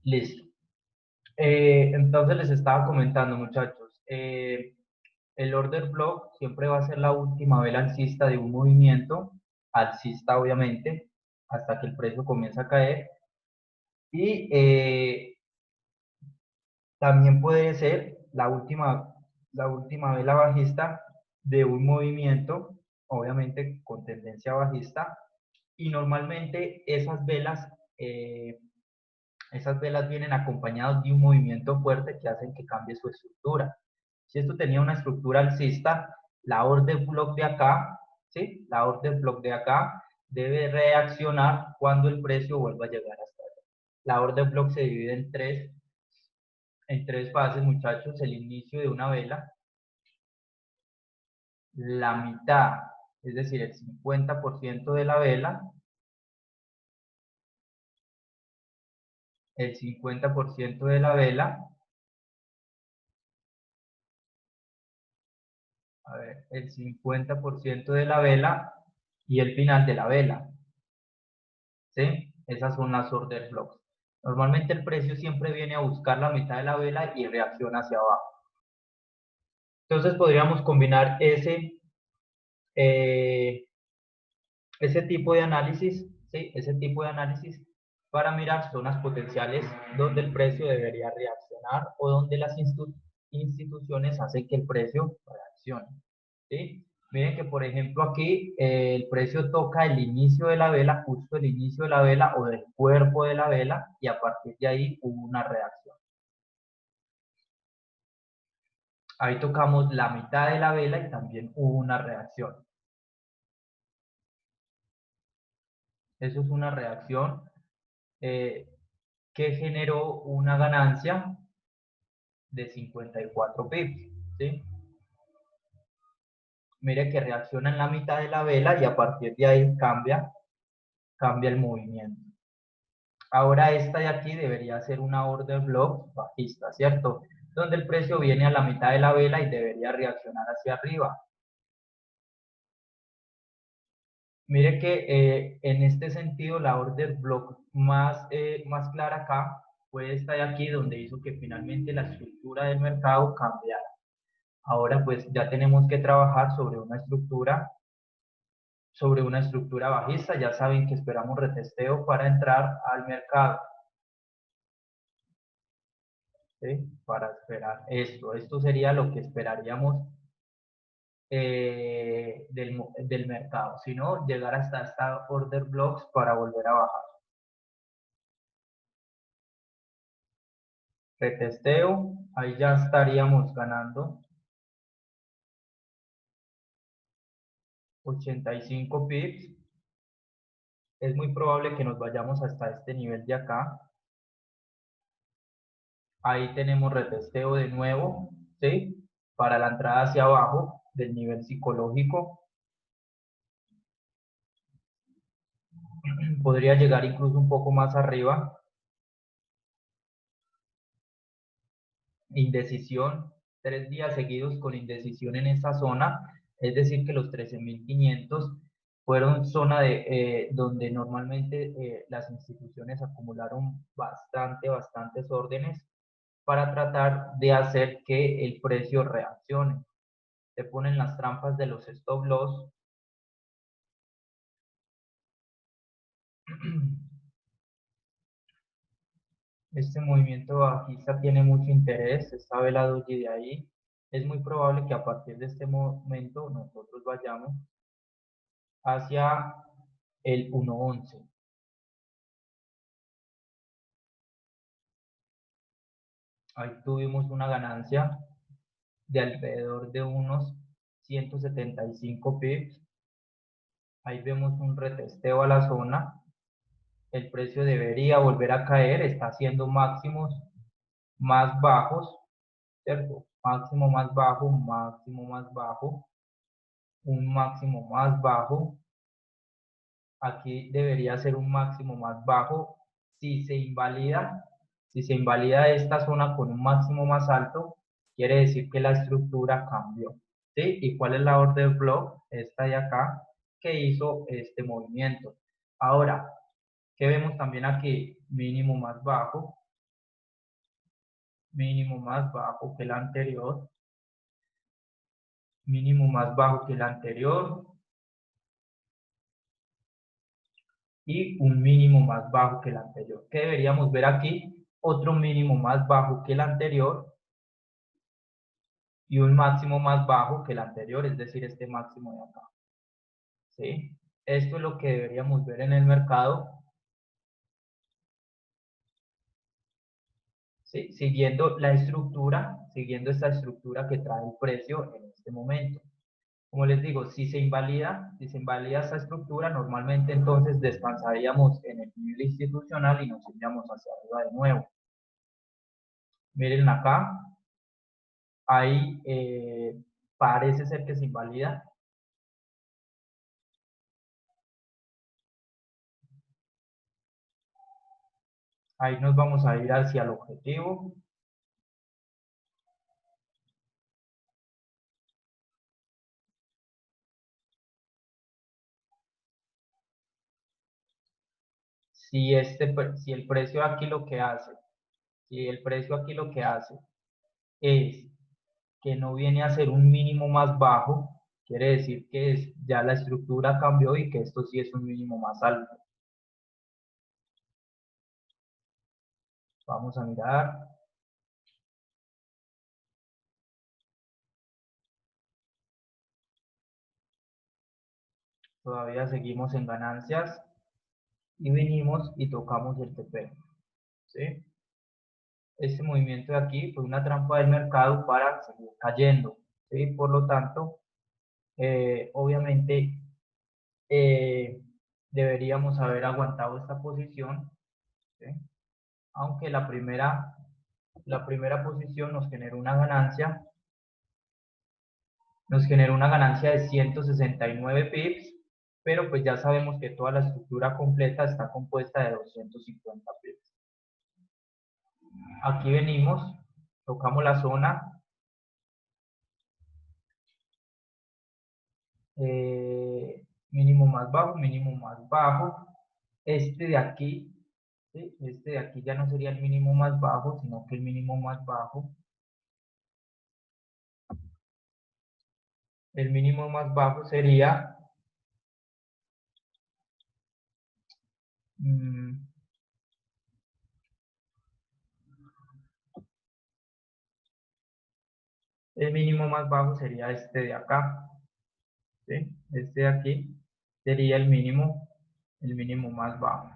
Listo. Entonces les estaba comentando, muchachos, el order block siempre va a ser la última vela alcista de un movimiento, alcista obviamente, hasta que el precio comienza a caer. Y también puede ser la última vela bajista de un movimiento, obviamente con tendencia bajista. Y normalmente esas velas vienen acompañadas de un movimiento fuerte que hacen que cambie su estructura. Si esto tenía una estructura alcista, la order block de acá, ¿sí? La order block de acá debe reaccionar cuando el precio vuelva a llegar hasta allá. La order block se divide en tres fases, muchachos. El inicio de una vela, la mitad, es decir, el 50% de la vela, el 50% de la vela, a ver, el 50% de la vela y el final de la vela, ¿sí? Esas son las order blocks. Normalmente el precio siempre viene a buscar la mitad de la vela y reacciona hacia abajo. Entonces podríamos combinar eh, ese tipo de análisis, ¿sí? Ese tipo de análisis para mirar zonas potenciales donde el precio debería reaccionar o donde las instituciones hacen que el precio reaccione, ¿sí? Miren que, por ejemplo, aquí el precio toca el inicio de la vela, justo el inicio de la vela o del cuerpo de la vela, y a partir de ahí hubo una reacción. Ahí tocamos la mitad de la vela y también hubo una reacción. Eso es una reacción eh, que generó una ganancia de 54 pips, ¿sí? Mire que reacciona en la mitad de la vela y a partir de ahí cambia el movimiento. Ahora esta de aquí debería ser una order block bajista, ¿cierto? Donde el precio viene a la mitad de la vela y debería reaccionar hacia arriba. Mire que en este sentido la order block más clara acá fue esta de aquí, donde hizo que finalmente la estructura del mercado cambiara. Ahora pues ya tenemos que trabajar sobre una estructura bajista. Ya saben que esperamos retesteo para entrar al mercado, ¿sí? Para esperar esto. Esto sería lo que esperaríamos del mercado. Si no, llegar hasta esta order blocks para volver a bajar. Retesteo, ahí ya estaríamos ganando 85 pips. Es muy probable que nos vayamos hasta este nivel de acá. Ahí tenemos retesteo de nuevo, ¿sí? Para la entrada hacia abajo del nivel psicológico. Podría llegar incluso un poco más arriba. Indecisión, 3 días seguidos con indecisión en esta zona, es decir que los 13.500 fueron zona donde normalmente las instituciones acumularon bastantes órdenes para tratar de hacer que el precio reaccione. Se ponen las trampas de los stop loss. Este movimiento bajista tiene mucho interés, esta vela doji de ahí. Es muy probable que a partir de este momento nosotros vayamos hacia el 1.11. Ahí tuvimos una ganancia de alrededor de unos 175 pips. Ahí vemos un retesteo a la zona. El precio debería volver a caer, está haciendo máximos más bajos, ¿cierto? Máximo más bajo, máximo más bajo, un máximo más bajo. Aquí debería ser un máximo más bajo. Si se invalida, si se invalida esta zona con un máximo más alto, quiere decir que la estructura cambió, ¿sí? ¿Y cuál es la order block? Esta de acá, que hizo este movimiento. Ahora, ¿qué vemos también aquí? Mínimo más bajo, mínimo más bajo que el anterior, mínimo más bajo que el anterior y un mínimo más bajo que el anterior. ¿Qué deberíamos ver aquí? Otro mínimo más bajo que el anterior y un máximo más bajo que el anterior, es decir, este máximo de acá. ¿Sí? Esto es lo que deberíamos ver en el mercado, ¿sí? Siguiendo esta estructura que trae el precio en este momento. Como les digo, si se invalida esta estructura, normalmente entonces descansaríamos en el nivel institucional y nos iríamos hacia arriba de nuevo. Miren acá, ahí parece ser que se invalida. Ahí nos vamos a ir hacia el objetivo. Si el precio aquí lo que hace, si el precio aquí lo que hace es que no viene a ser un mínimo más bajo, quiere decir que ya la estructura cambió y que esto sí es un mínimo más alto. Vamos a mirar. Todavía seguimos en ganancias y vinimos y tocamos el TP. ¿Sí? Este movimiento de aquí fue una trampa del mercado para seguir cayendo. ¿Sí? Por lo tanto, obviamente eh, deberíamos haber aguantado esta posición, ¿sí? Aunque la primera posición nos generó una ganancia de 169 pips, pero pues ya sabemos que toda la estructura completa está compuesta de 250 pips. Aquí venimos, tocamos la zona, mínimo más bajo, mínimo más bajo. Este de aquí, ¿sí? Este de aquí ya no sería el mínimo más bajo, sino que el mínimo más bajo. El mínimo más bajo sería el mínimo más bajo sería este de acá, ¿sí? Este de aquí sería el mínimo más bajo.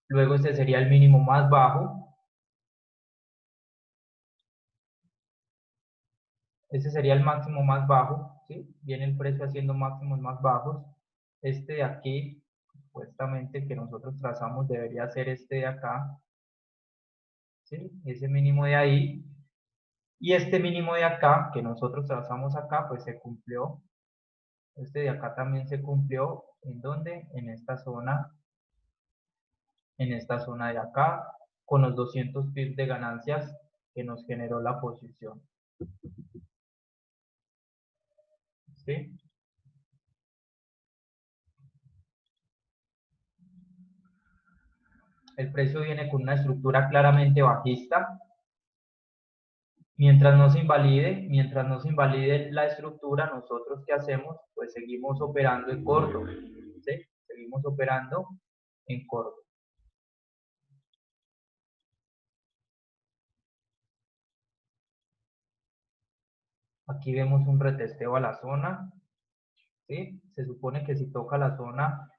Luego este sería el mínimo más bajo. Este sería el máximo más bajo, ¿sí? Viene el precio haciendo máximos más bajos. Este de aquí, supuestamente que nosotros trazamos, debería ser este de acá, ¿sí? Ese mínimo de ahí. Y este mínimo de acá, que nosotros trazamos acá, pues se cumplió. Este de acá también se cumplió. ¿En dónde? En esta zona de acá, con los 200 pips de ganancias que nos generó la posición. ¿Sí? El precio viene con una estructura claramente bajista. Mientras no se invalide la estructura, nosotros ¿qué hacemos? Pues seguimos operando en corto. ¿Sí? Seguimos operando en corto. Aquí vemos un retesteo a la zona. ¿Sí? Se supone que si toca la zona,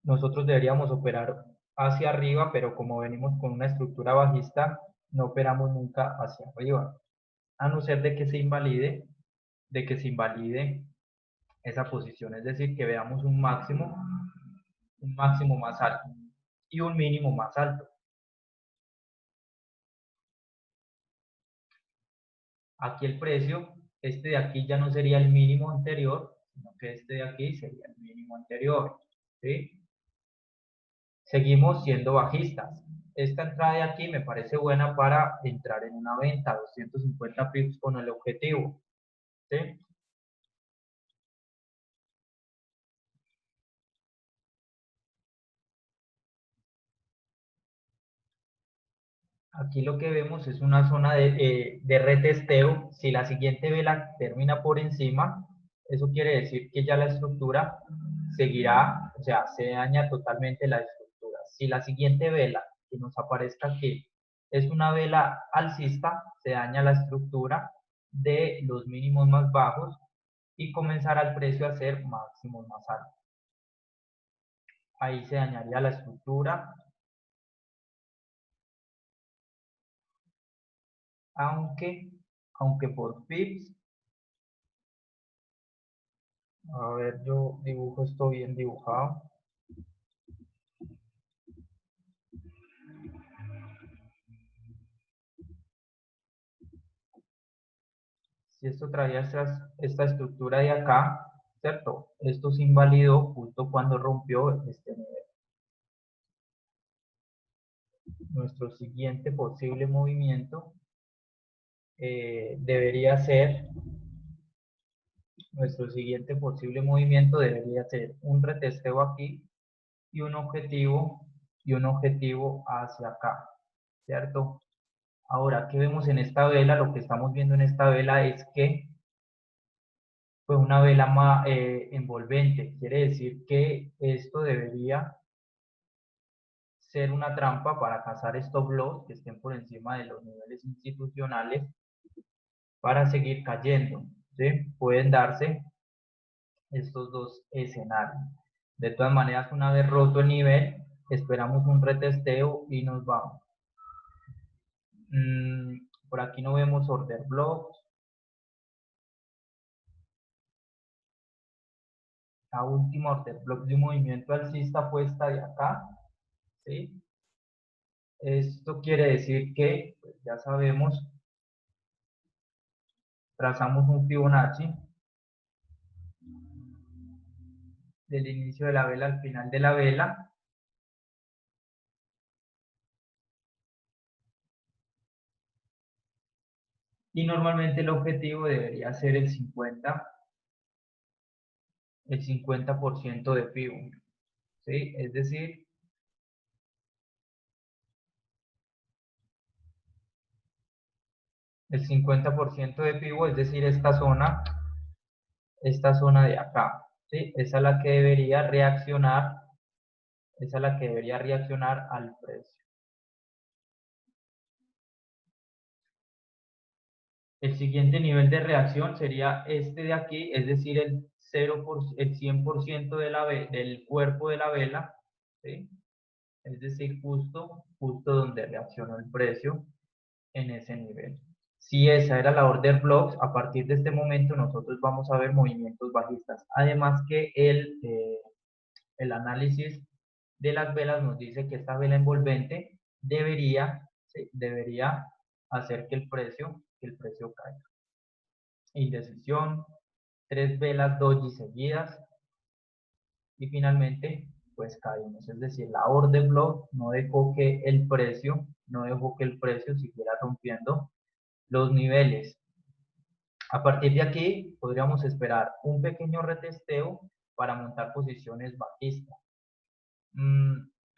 nosotros deberíamos operar hacia arriba, pero como venimos con una estructura bajista, no operamos nunca hacia arriba, a no ser de que se invalide esa posición, es decir, que veamos un máximo más alto y un mínimo más alto. Aquí el precio, este de aquí ya no sería el mínimo anterior, sino que este de aquí sería el mínimo anterior, ¿sí? Seguimos siendo bajistas. Esta entrada de aquí me parece buena para entrar en una venta, 250 pips con el objetivo, ¿sí? Aquí lo que vemos es una zona de retesteo. Si la siguiente vela termina por encima, eso quiere decir que ya la estructura seguirá, o sea, se daña totalmente la estructura. Si la siguiente vela que nos aparezca aquí es una vela alcista, se daña la estructura de los mínimos más bajos y comenzará el precio a ser máximos más altos. Ahí se dañaría la estructura, aunque por pips, a ver, yo dibujo esto bien dibujado. Si esto traía esta estructura de acá, ¿cierto? Esto se invalidó justo cuando rompió este nivel. Nuestro siguiente posible movimiento debería ser, un retesteo aquí y un objetivo hacia acá, ¿cierto? Ahora, ¿qué vemos en esta vela? Lo que estamos viendo en esta vela es que fue una vela más envolvente. Quiere decir que esto debería ser una trampa para cazar stop loss que estén por encima de los niveles institucionales para seguir cayendo, ¿sí? Pueden darse estos dos escenarios. De todas maneras, una vez roto el nivel, esperamos un retesteo y nos vamos. Por aquí no vemos order blocks. La última order block de un movimiento alcista fue esta de acá, ¿sí? Esto quiere decir que, pues ya sabemos, trazamos un Fibonacci del inicio de la vela al final de la vela. Y normalmente el objetivo debería ser el 50% de Fibo, ¿sí? Es decir, el 50% de Fibo, es decir, esta zona de acá, ¿sí? Esa es la que debería reaccionar, al precio. El siguiente nivel de reacción sería este de aquí, es decir, el 100% del cuerpo de la vela, ¿sí? Es decir, justo donde reaccionó el precio en ese nivel. Si esa era la order blocks, a partir de este momento nosotros vamos a ver movimientos bajistas. Además que el análisis de las velas nos dice que esta vela envolvente debería hacer que el precio caiga. Indecisión, 3 velas doji seguidas y finalmente pues caímos. Es decir, la order block no dejó que el precio siguiera rompiendo los niveles. A partir de aquí podríamos esperar un pequeño retesteo para montar posiciones bajistas.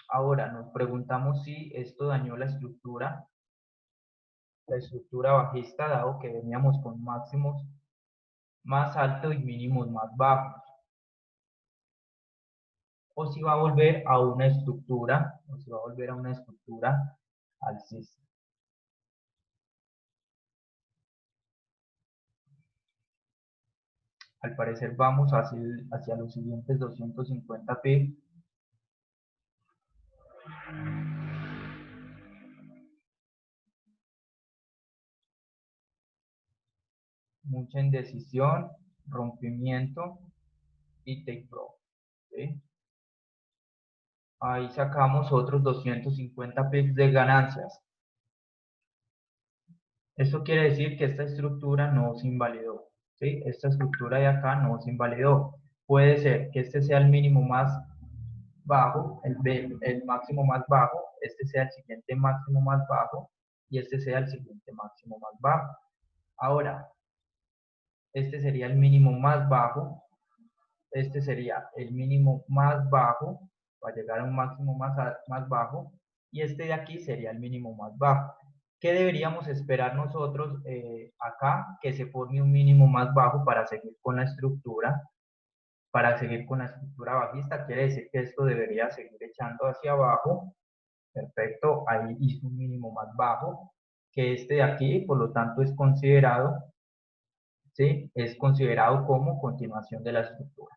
Ahora nos preguntamos si esto dañó la estructura bajista, dado que veníamos con máximos más altos y mínimos más bajos, o si va a volver a una estructura alcista. Al parecer vamos hacia los siguientes 250 pips. Mucha indecisión, rompimiento y take profit, ¿sí? Ahí sacamos otros 250 pips de ganancias. Esto quiere decir que esta estructura no se invalidó, ¿sí? Esta estructura de acá no se invalidó. Puede ser que este sea el mínimo más bajo, el máximo más bajo, este sea el siguiente máximo más bajo y este sea el siguiente máximo más bajo. Ahora, este sería el mínimo más bajo, este sería el mínimo más bajo, para llegar a un máximo más bajo, y este de aquí sería el mínimo más bajo. ¿Qué deberíamos esperar nosotros acá? Que se forme un mínimo más bajo para seguir con la estructura. Para seguir con la estructura bajista, quiere decir que esto debería seguir echando hacia abajo. Perfecto, ahí hizo un mínimo más bajo que este de aquí, por lo tanto es considerado, ¿sí? Es considerado como continuación de la estructura.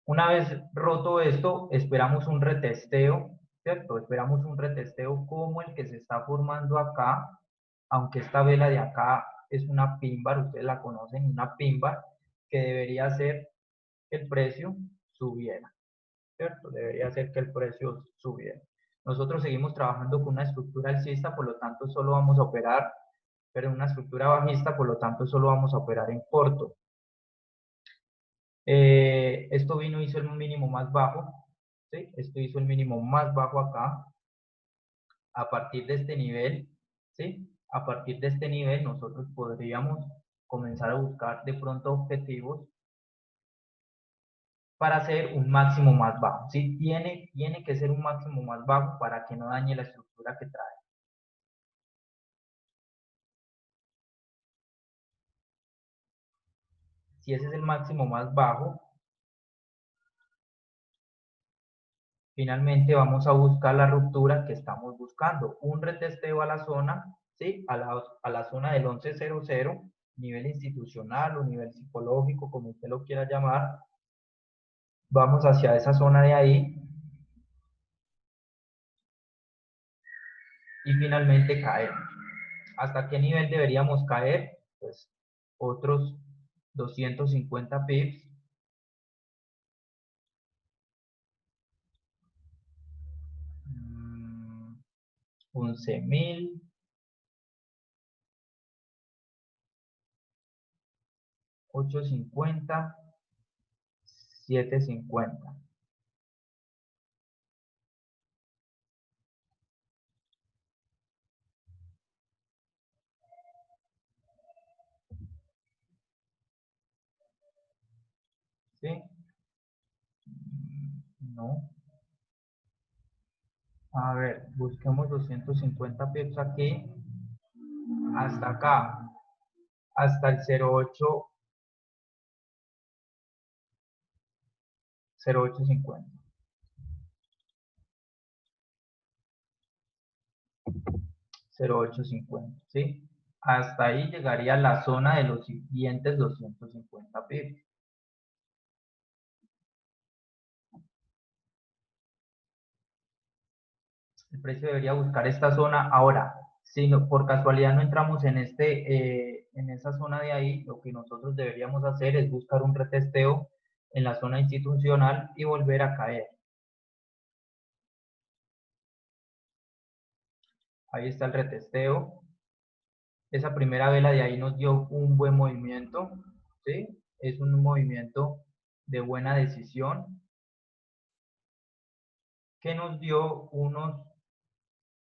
Una vez roto esto, esperamos un retesteo, ¿cierto? Esperamos un retesteo como el que se está formando acá, aunque esta vela de acá es una pin bar, ustedes la conocen, una pin bar, que debería hacer que el precio subiera, ¿cierto? Debería hacer que el precio subiera. Nosotros seguimos trabajando con una estructura alcista, por lo tanto solo vamos a operar, pero en una estructura bajista, por lo tanto solo vamos a operar en corto. Esto vino, hizo el mínimo más bajo, ¿sí? Esto hizo el mínimo más bajo acá. A partir de este nivel, ¿sí? A partir de este nivel nosotros podríamos comenzar a buscar de pronto objetivos para hacer un máximo más bajo, ¿sí? Tiene que ser un máximo más bajo para que no dañe la estructura que trae. Si ese es el máximo más bajo, finalmente vamos a buscar la ruptura que estamos buscando. Un retesteo a la zona, ¿sí? A la zona del 1100, nivel institucional o nivel psicológico, como usted lo quiera llamar. Vamos hacia esa zona de ahí y finalmente caer. ¿Hasta qué nivel deberíamos caer? Pues otros 250 pips. 11.000, 850, 750. ¿Sí? No. A ver, busquemos 250 pips aquí, hasta acá, hasta el 08, 0850. 0850, ¿sí? Hasta ahí llegaría la zona de los siguientes 250 pips. El precio debería buscar esta zona. Ahora, si no, por casualidad no entramos en esa zona de ahí, lo que nosotros deberíamos hacer es buscar un retesteo en la zona institucional y volver a caer. Ahí está el retesteo. Esa primera vela de ahí nos dio un buen movimiento, ¿sí? Es un movimiento de buena decisión que nos dio unos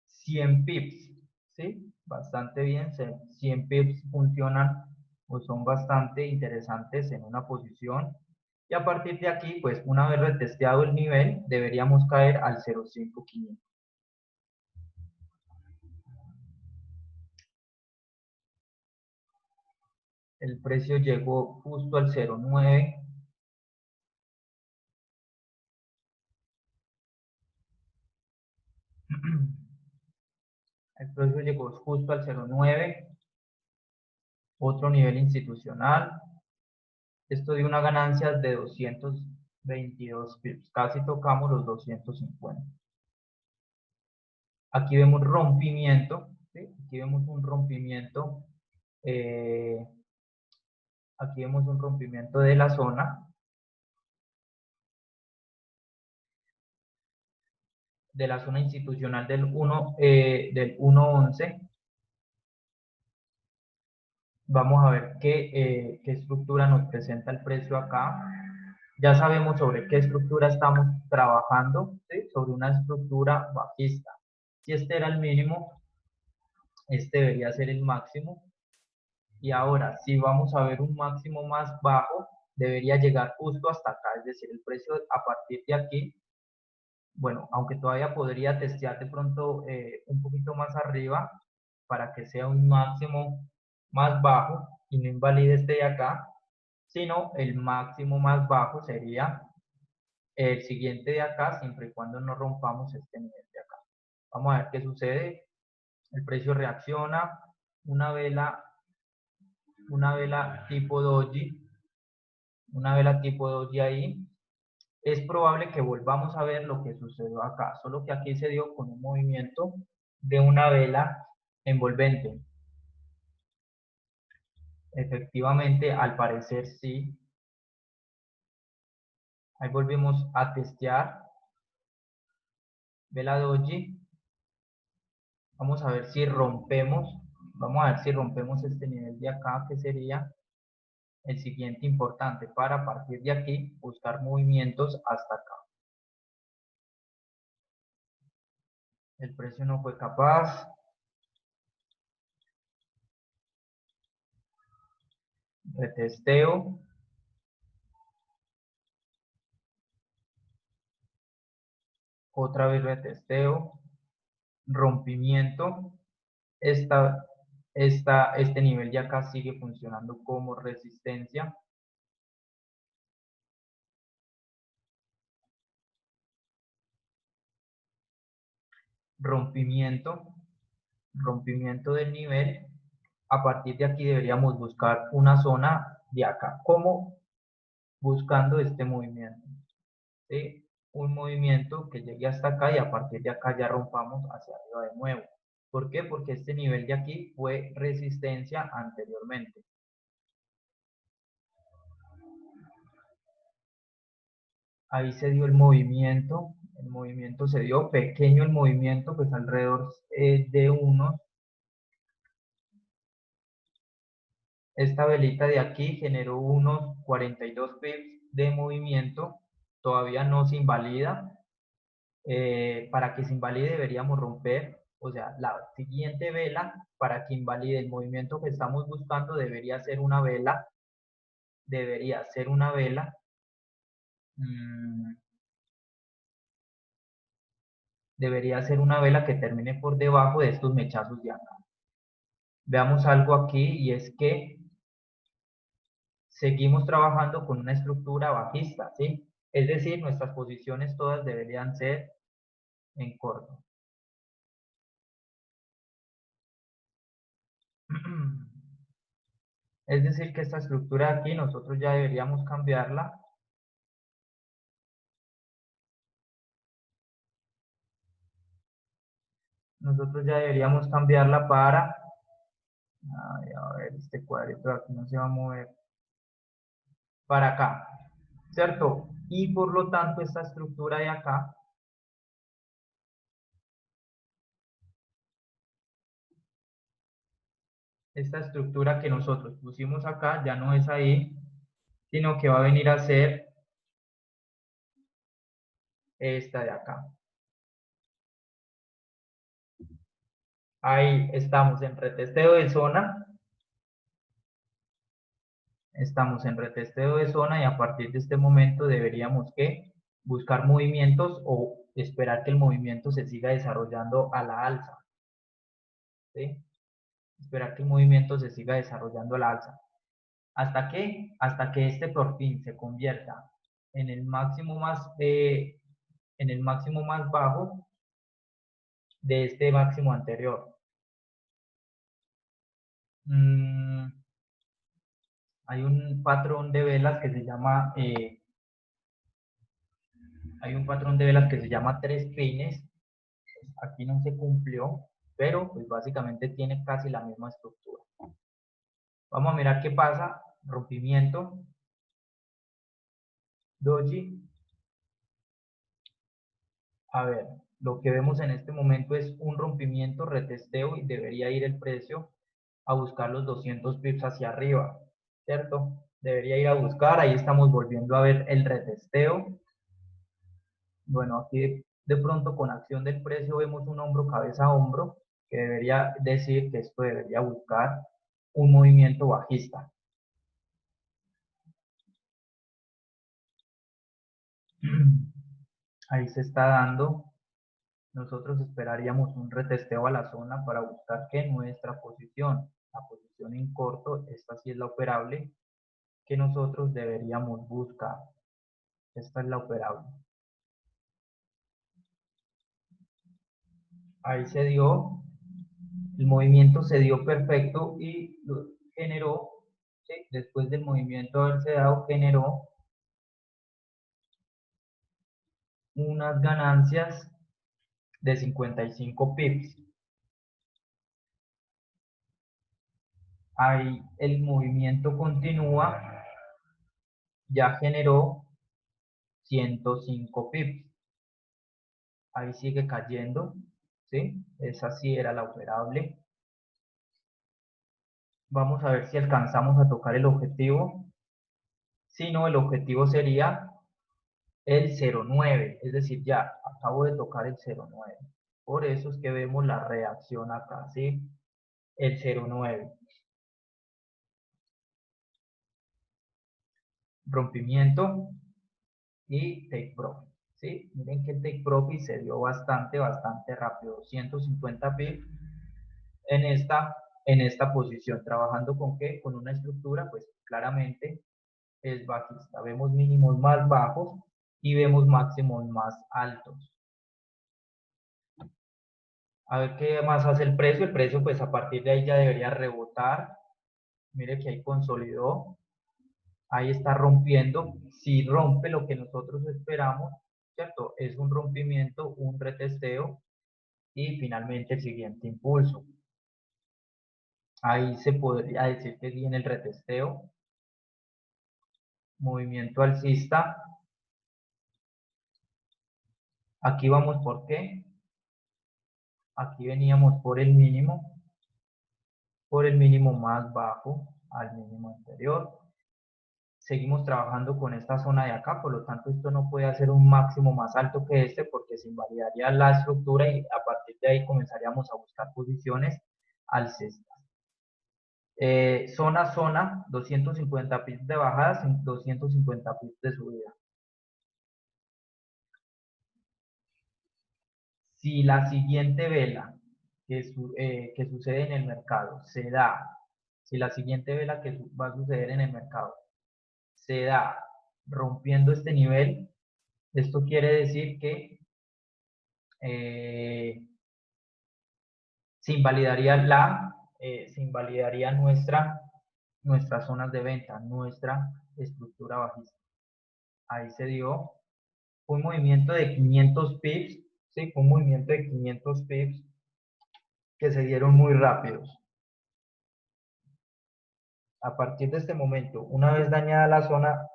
100 pips, ¿sí? Bastante bien, 100 pips funcionan o son bastante interesantes en una posición. Y a partir de aquí, pues una vez retesteado el nivel, deberíamos caer al 0.500. El precio llegó justo al 0.9. El precio llegó justo al 0.9. Otro nivel institucional. Esto dio una ganancia de 222 pips. Casi tocamos los 250. Aquí vemos rompimiento, ¿sí? Aquí vemos un rompimiento, eh, aquí vemos un rompimiento de la zona institucional del 1.11. Vamos a ver qué estructura nos presenta el precio acá. Ya sabemos sobre qué estructura estamos trabajando, ¿sí? Sobre una estructura bajista. Si este era el mínimo, este debería ser el máximo. Y ahora, si vamos a ver un máximo más bajo, debería llegar justo hasta acá, es decir, el precio a partir de aquí bueno, aunque todavía podría testear de pronto un poquito más arriba para que sea un máximo más bajo y no invalide este de acá, sino el máximo más bajo sería el siguiente de acá, siempre y cuando no rompamos este nivel de acá. Vamos a ver qué sucede. El precio reacciona, una vela tipo doji, ahí. Es probable que volvamos a ver lo que sucedió acá, solo que aquí se dio con un movimiento de una vela envolvente. Efectivamente, al parecer sí. Ahí volvemos a testear vela doji. Vamos a ver si rompemos. Vamos a ver si rompemos este nivel de acá, que sería el siguiente importante para, a partir de aquí, buscar movimientos hasta acá. El precio no fue capaz. Retesteo. Otra vez retesteo. Rompimiento. Este nivel de acá sigue funcionando como resistencia. Rompimiento del nivel. A partir de aquí deberíamos buscar una zona de acá, como buscando este movimiento. ¿Sí? Un movimiento que llegue hasta acá y a partir de acá ya rompamos hacia arriba de nuevo. ¿Por qué? Porque este nivel de aquí fue resistencia anteriormente. Ahí se dio el movimiento se dio pequeño el movimiento, pues alrededor de unos. Esta velita de aquí generó unos 42 pips de movimiento, todavía no se invalida. Para que se invalide deberíamos romper, o sea, la siguiente vela para que invalide el movimiento que estamos buscando debería ser una vela, mmm, debería ser una vela que termine por debajo de estos mechazos de acá. Veamos algo aquí y es que seguimos trabajando con una estructura bajista, ¿sí? Es decir, nuestras posiciones todas deberían ser en corto. Es decir, que esta estructura de aquí nosotros ya deberíamos cambiarla. Nosotros ya deberíamos cambiarla para, ay, a ver, este cuadrito de aquí no se va a mover, para acá, ¿cierto? Y por lo tanto esta estructura de acá, esta estructura que nosotros pusimos acá ya no es ahí, sino que va a venir a ser esta de acá. Ahí estamos en retesteo de zona. Estamos en retesteo de zona y a partir de este momento deberíamos que buscar movimientos o esperar que el movimiento se siga desarrollando a la alza. ¿Sí? Esperar que el movimiento se siga desarrollando a la alza. ¿Hasta qué? Hasta que este por fin se convierta en el máximo más bajo de este máximo anterior. Hay un patrón de velas que se llama tres pines. Aquí no se cumplió, pero pues básicamente tiene casi la misma estructura. Vamos a mirar qué pasa. Rompimiento, doji. A ver, lo que vemos en este momento es un rompimiento, retesteo y debería ir el precio a buscar los 200 pips hacia arriba, ¿cierto? Debería ir a buscar, ahí estamos volviendo a ver el retesteo. Bueno, aquí de pronto con acción del precio vemos un hombro, cabeza, hombro, que debería decir que esto debería buscar un movimiento bajista. Ahí se está dando. Nosotros esperaríamos un retesteo a la zona para buscar que nuestra posición, la posición en corto, esta sí es la operable, que nosotros deberíamos buscar. Esta es la operable. Ahí se dio, el movimiento se dio perfecto y generó, ¿sí? Después del movimiento haberse dado, generó unas ganancias de 55 pips. Ahí el movimiento continúa, ya generó 105 pips. Ahí sigue cayendo, ¿sí? Esa sí era la operable. Vamos a ver si alcanzamos a tocar el objetivo. Si no, el objetivo sería el 0,9, es decir, ya acabo de tocar el 0,9. Por eso es que vemos la reacción acá, ¿sí? El 0,9. Rompimiento y take profit, ¿sí? Miren que el take profit se dio bastante rápido, 150 pips en esta posición, trabajando con qué, con una estructura, pues claramente es bajista. Vemos mínimos más bajos y vemos máximos más altos. A ver qué más hace el precio pues a partir de ahí ya debería rebotar. Mire que ahí consolidó, ahí está rompiendo. Si rompe lo que nosotros esperamos, ¿cierto? Es un rompimiento, un retesteo y finalmente el siguiente impulso. Ahí se podría decir que viene el retesteo, movimiento alcista. Aquí vamos por qué. Aquí veníamos por el mínimo más bajo al mínimo anterior. Seguimos trabajando con esta zona de acá, por lo tanto esto no puede hacer un máximo más alto que este porque se invalidaría la estructura y a partir de ahí comenzaríamos a buscar posiciones alcistas. Zona, 250 pips de bajada, 250 pips de subida. Si la siguiente vela que sucede en el mercado se da, si la siguiente vela que va a suceder en el mercado se da rompiendo este nivel, esto quiere decir que se invalidaría nuestras zonas de venta, nuestra estructura bajista. Ahí se dio un movimiento de 500 pips, ¿sí? Un movimiento de 500 pips que se dieron muy rápidos. A partir de este momento, una vez dañada la zona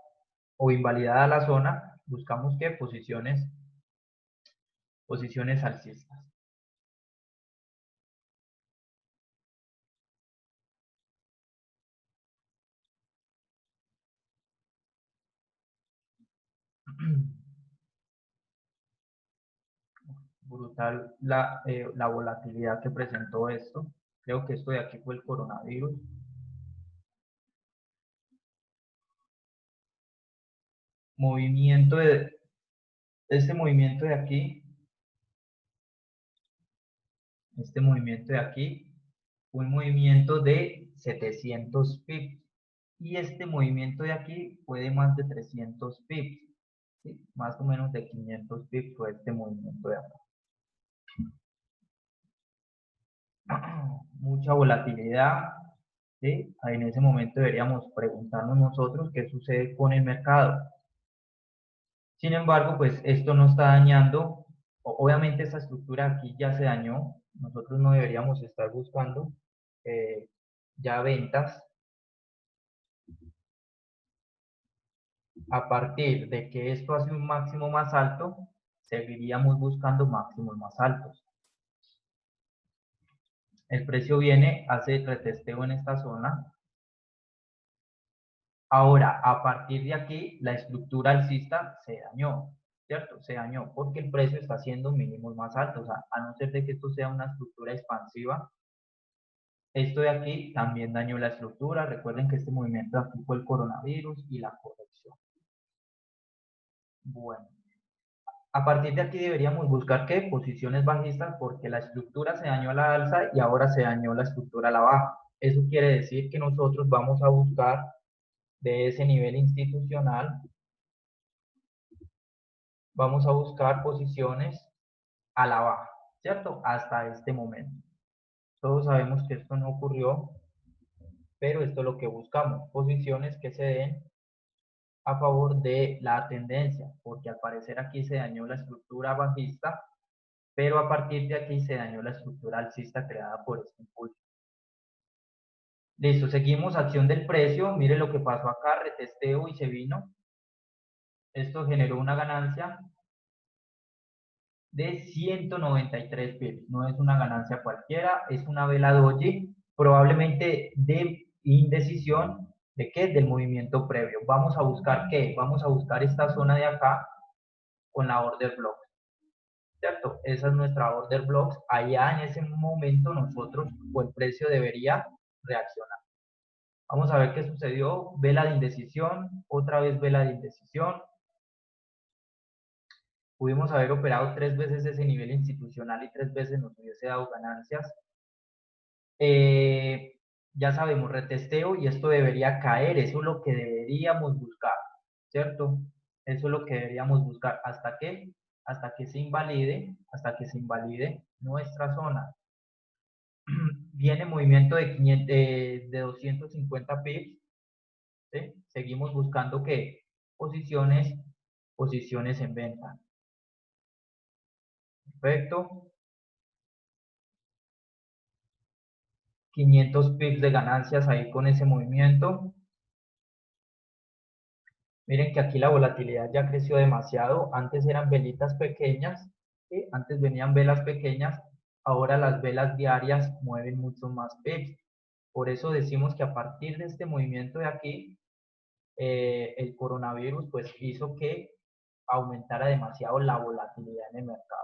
o invalidada la zona, buscamos que posiciones alcistas. Brutal la volatilidad que presentó esto. Creo que esto de aquí fue el coronavirus. Movimiento de este movimiento de aquí, un movimiento de 700 pips. Y este movimiento de aquí fue de más de 300 pips. ¿Sí? Más o menos de 500 pips fue este movimiento de acá. Mucha volatilidad. ¿Sí? Ahí en ese momento deberíamos preguntarnos nosotros qué sucede con el mercado. Sin embargo, pues esto no está dañando, obviamente esta estructura aquí ya se dañó, nosotros no deberíamos estar buscando ya ventas. A partir de que esto hace un máximo más alto, seguiríamos buscando máximos más altos. El precio viene, hace retesteo en esta zona. Ahora, a partir de aquí, la estructura alcista se dañó, ¿cierto? Se dañó porque el precio está haciendo mínimos más altos. A no ser de que esto sea una estructura expansiva, esto de aquí también dañó la estructura. Recuerden que este movimiento de aquí fue el coronavirus y la corrección. Bueno, A partir de aquí deberíamos buscar ¿qué? Posiciones bajistas porque la estructura se dañó a la alza y ahora se dañó la estructura a la baja. Eso quiere decir que nosotros vamos a buscar de ese nivel institucional, vamos a buscar posiciones a la baja, ¿cierto? Hasta este momento. Todos sabemos que esto no ocurrió, pero esto es lo que buscamos, posiciones que se den a favor de la tendencia, porque al parecer aquí se dañó la estructura bajista, pero a partir de aquí se dañó la estructura alcista creada por este impulso. Listo, seguimos acción del precio, mire lo que pasó acá, retesteo y se vino. Esto generó una ganancia de 193 pips, no es una ganancia cualquiera, es una vela doji, probablemente de indecisión, ¿de qué? Del movimiento previo. Vamos a buscar ¿qué? Vamos a buscar esta zona de acá con la order block, ¿cierto? Esa es nuestra order block, allá en ese momento nosotros o el precio debería reaccionar. Vamos a ver qué sucedió, vela de indecisión, otra vez vela de indecisión. Pudimos haber operado 3 veces ese nivel institucional y 3 veces nos hubiese dado ganancias. Ya sabemos, retesteo y esto debería caer, eso es lo que deberíamos buscar, ¿cierto? Eso es lo que deberíamos buscar. ¿Hasta qué? Hasta que se invalide nuestra zona. Viene movimiento de, 500, de 250 pips, ¿sí? Seguimos buscando ¿qué? Posiciones en venta. Perfecto. 500 pips de ganancias ahí con ese movimiento. Miren que aquí la volatilidad ya creció demasiado. Antes eran velitas pequeñas, ¿sí? Antes venían velas pequeñas, ahora las velas diarias mueven mucho más pips. Por eso decimos que a partir de este movimiento de aquí, el coronavirus pues hizo que aumentara demasiado la volatilidad en el mercado.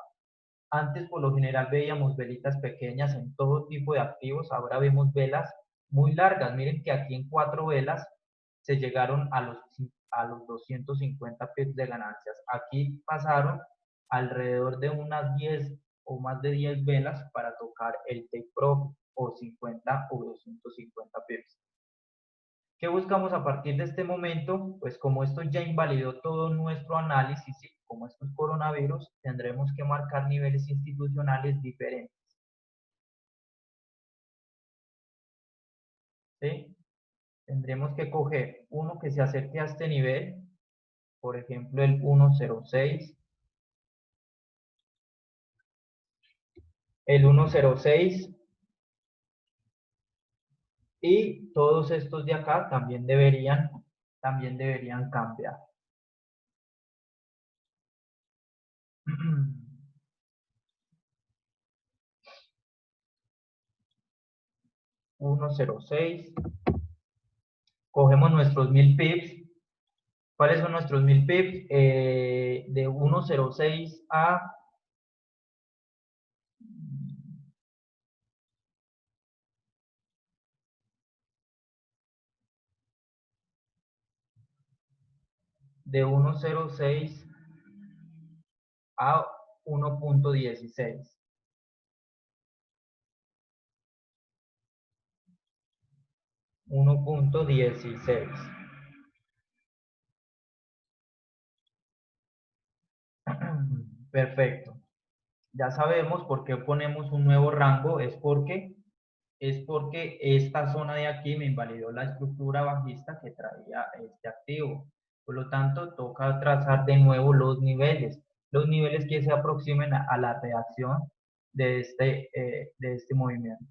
Antes por lo general veíamos velitas pequeñas en todo tipo de activos, ahora vemos velas muy largas. Miren que aquí en 4 velas se llegaron a los 250 pips de ganancias. Aquí pasaron alrededor de unas 10 o más de 10 velas para tocar el take profit o 50 o 250 pips. ¿Qué buscamos a partir de este momento? Pues como esto ya invalidó todo nuestro análisis, y como esto es coronavirus, tendremos que marcar niveles institucionales diferentes. ¿Sí? Tendremos que coger uno que se acerque a este nivel, por ejemplo el 106, el 106 y todos estos de acá también deberían cambiar. 106, cogemos nuestros 1000 pips. ¿Cuáles son nuestros 1000 pips? De 106 a de 106 a 1.16. 1.16. Perfecto. Ya sabemos por qué ponemos un nuevo rango, es porque esta zona de aquí me invalidó la estructura bajista que traía este activo. Por lo tanto, toca trazar de nuevo los niveles que se aproximen a la reacción de este movimiento.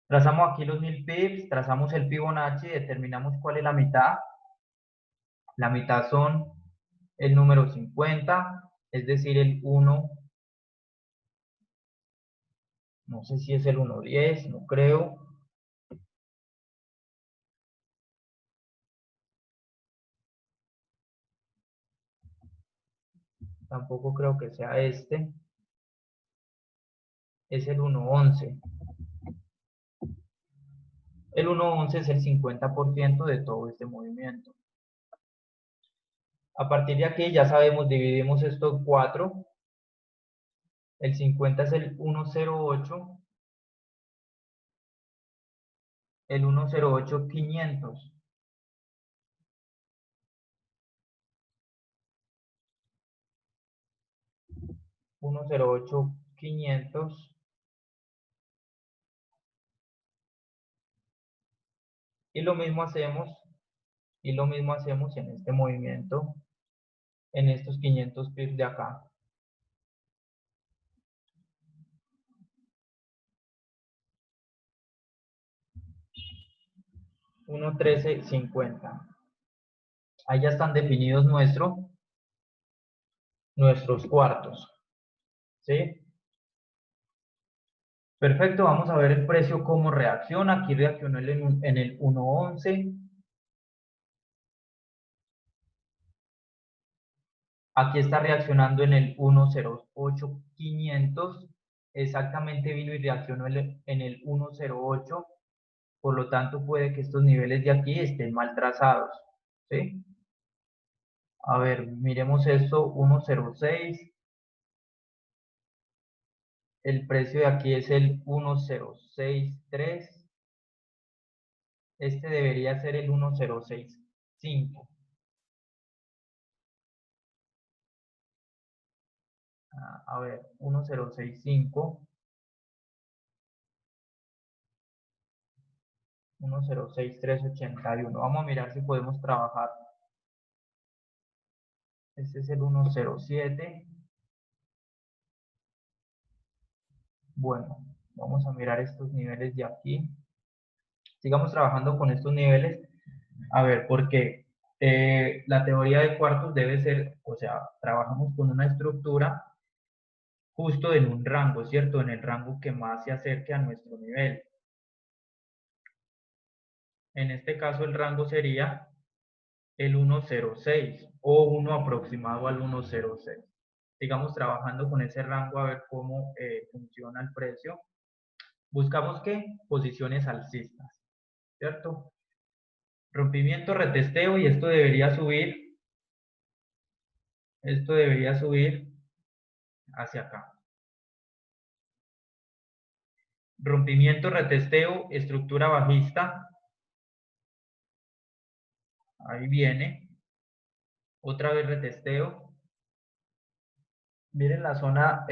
Trazamos aquí los 1000 pips, trazamos el Fibonacci, determinamos cuál es la mitad. La mitad son el número 50, es decir, el 1, no sé si es el 1.10, no creo. Tampoco creo que sea este. Es el 1.11. El 1.11 es el 50% de todo este movimiento. A partir de aquí ya sabemos, dividimos esto en 4. El 50 es el 108, el 108 500. 108 500. Y lo mismo hacemos, en este movimiento, en estos 500 pips de acá. 11350. Ahí ya están definidos nuestros cuartos. ¿Sí? Perfecto, vamos a ver el precio cómo reacciona. Aquí reaccionó en el 1.11. Aquí está reaccionando en el 1.08.500. Exactamente vino y reaccionó en el 1.08. Por lo tanto, puede que estos niveles de aquí estén mal trazados. ¿Sí? A ver, miremos esto, 1.06. El precio de aquí es el 1.063. Este debería ser el 1.065. A ver, 1.065. 1.06381. Vamos a mirar si podemos trabajar. Este es el 1.07. Bueno, vamos a mirar estos niveles de aquí. Sigamos trabajando con estos niveles. A ver, porque la teoría de cuartos debe ser, o sea, trabajamos con una estructura justo en un rango, ¿cierto? En el rango que más se acerque a nuestro nivel. En este caso el rango sería el 1.06 o uno aproximado al 1.06. Sigamos trabajando con ese rango a ver cómo funciona el precio. Buscamos qué? Posiciones alcistas, ¿cierto? Rompimiento, retesteo y esto debería subir. Esto debería subir hacia acá. Rompimiento, retesteo, estructura bajista. Ahí viene. Otra vez retesteo. Miren la zona,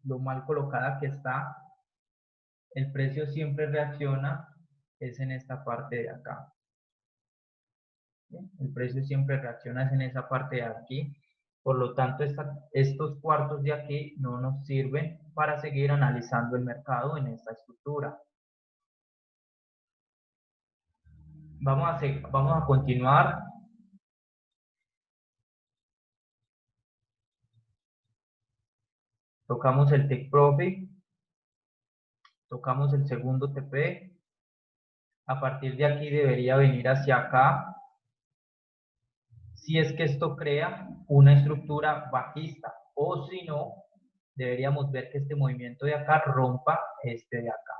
lo mal colocada que está. El precio siempre reacciona, es en esta parte de acá. El precio siempre reacciona es en esa parte de aquí. Por lo tanto, estos cuartos de aquí no nos sirven para seguir analizando el mercado en esta estructura. Vamos a continuar. Tocamos el Take Profit. Tocamos el segundo TP. A partir de aquí debería venir hacia acá. Si es que esto crea una estructura bajista, o si no, deberíamos ver que este movimiento de acá rompa este de acá.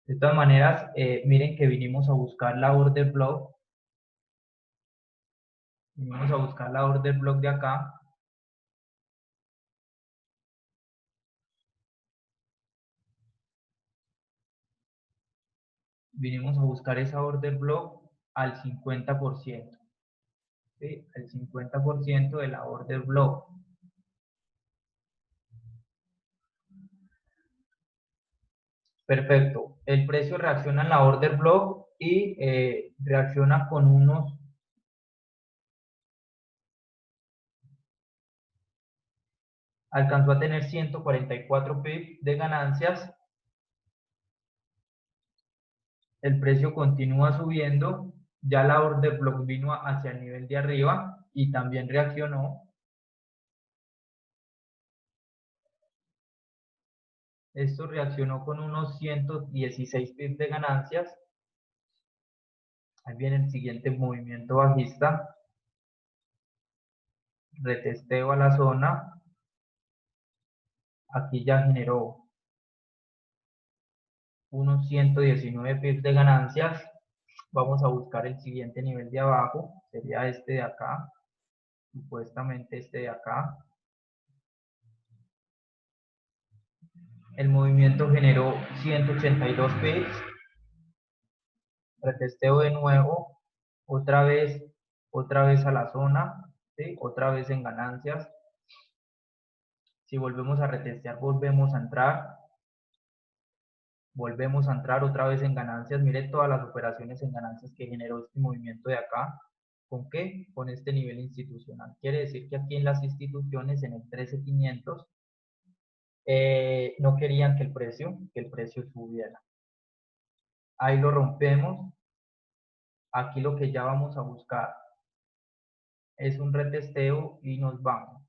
De todas maneras, miren que vinimos a buscar la order block. Vinimos a buscar la order block de acá. Vinimos a buscar esa order block al 50%. ¿Sí? El 50% de la order block. Perfecto. El precio reacciona en la order block y reacciona con unos... Alcanzó a tener 144 pips de ganancias. El precio continúa subiendo. Ya la order block vino hacia el nivel de arriba y también reaccionó. Esto reaccionó con unos 116 pips de ganancias. Ahí viene el siguiente movimiento bajista. Retesteo a la zona. Aquí ya generó unos 119 pips de ganancias. Vamos a buscar el siguiente nivel de abajo. Sería este de acá. supuestamente este de acá. El movimiento generó 182 pips. Retesteo de nuevo, otra vez a la zona, ¿sí? Otra vez en ganancias. Si volvemos a retestear, volvemos a entrar otra vez en ganancias. Mire todas las operaciones en ganancias que generó este movimiento de acá. ¿Con qué? Con este nivel institucional. Quiere decir que aquí en las instituciones, en el 13,500, no querían que el precio subiera. Ahí lo rompemos. Aquí lo que ya vamos a buscar es un retesteo y nos vamos.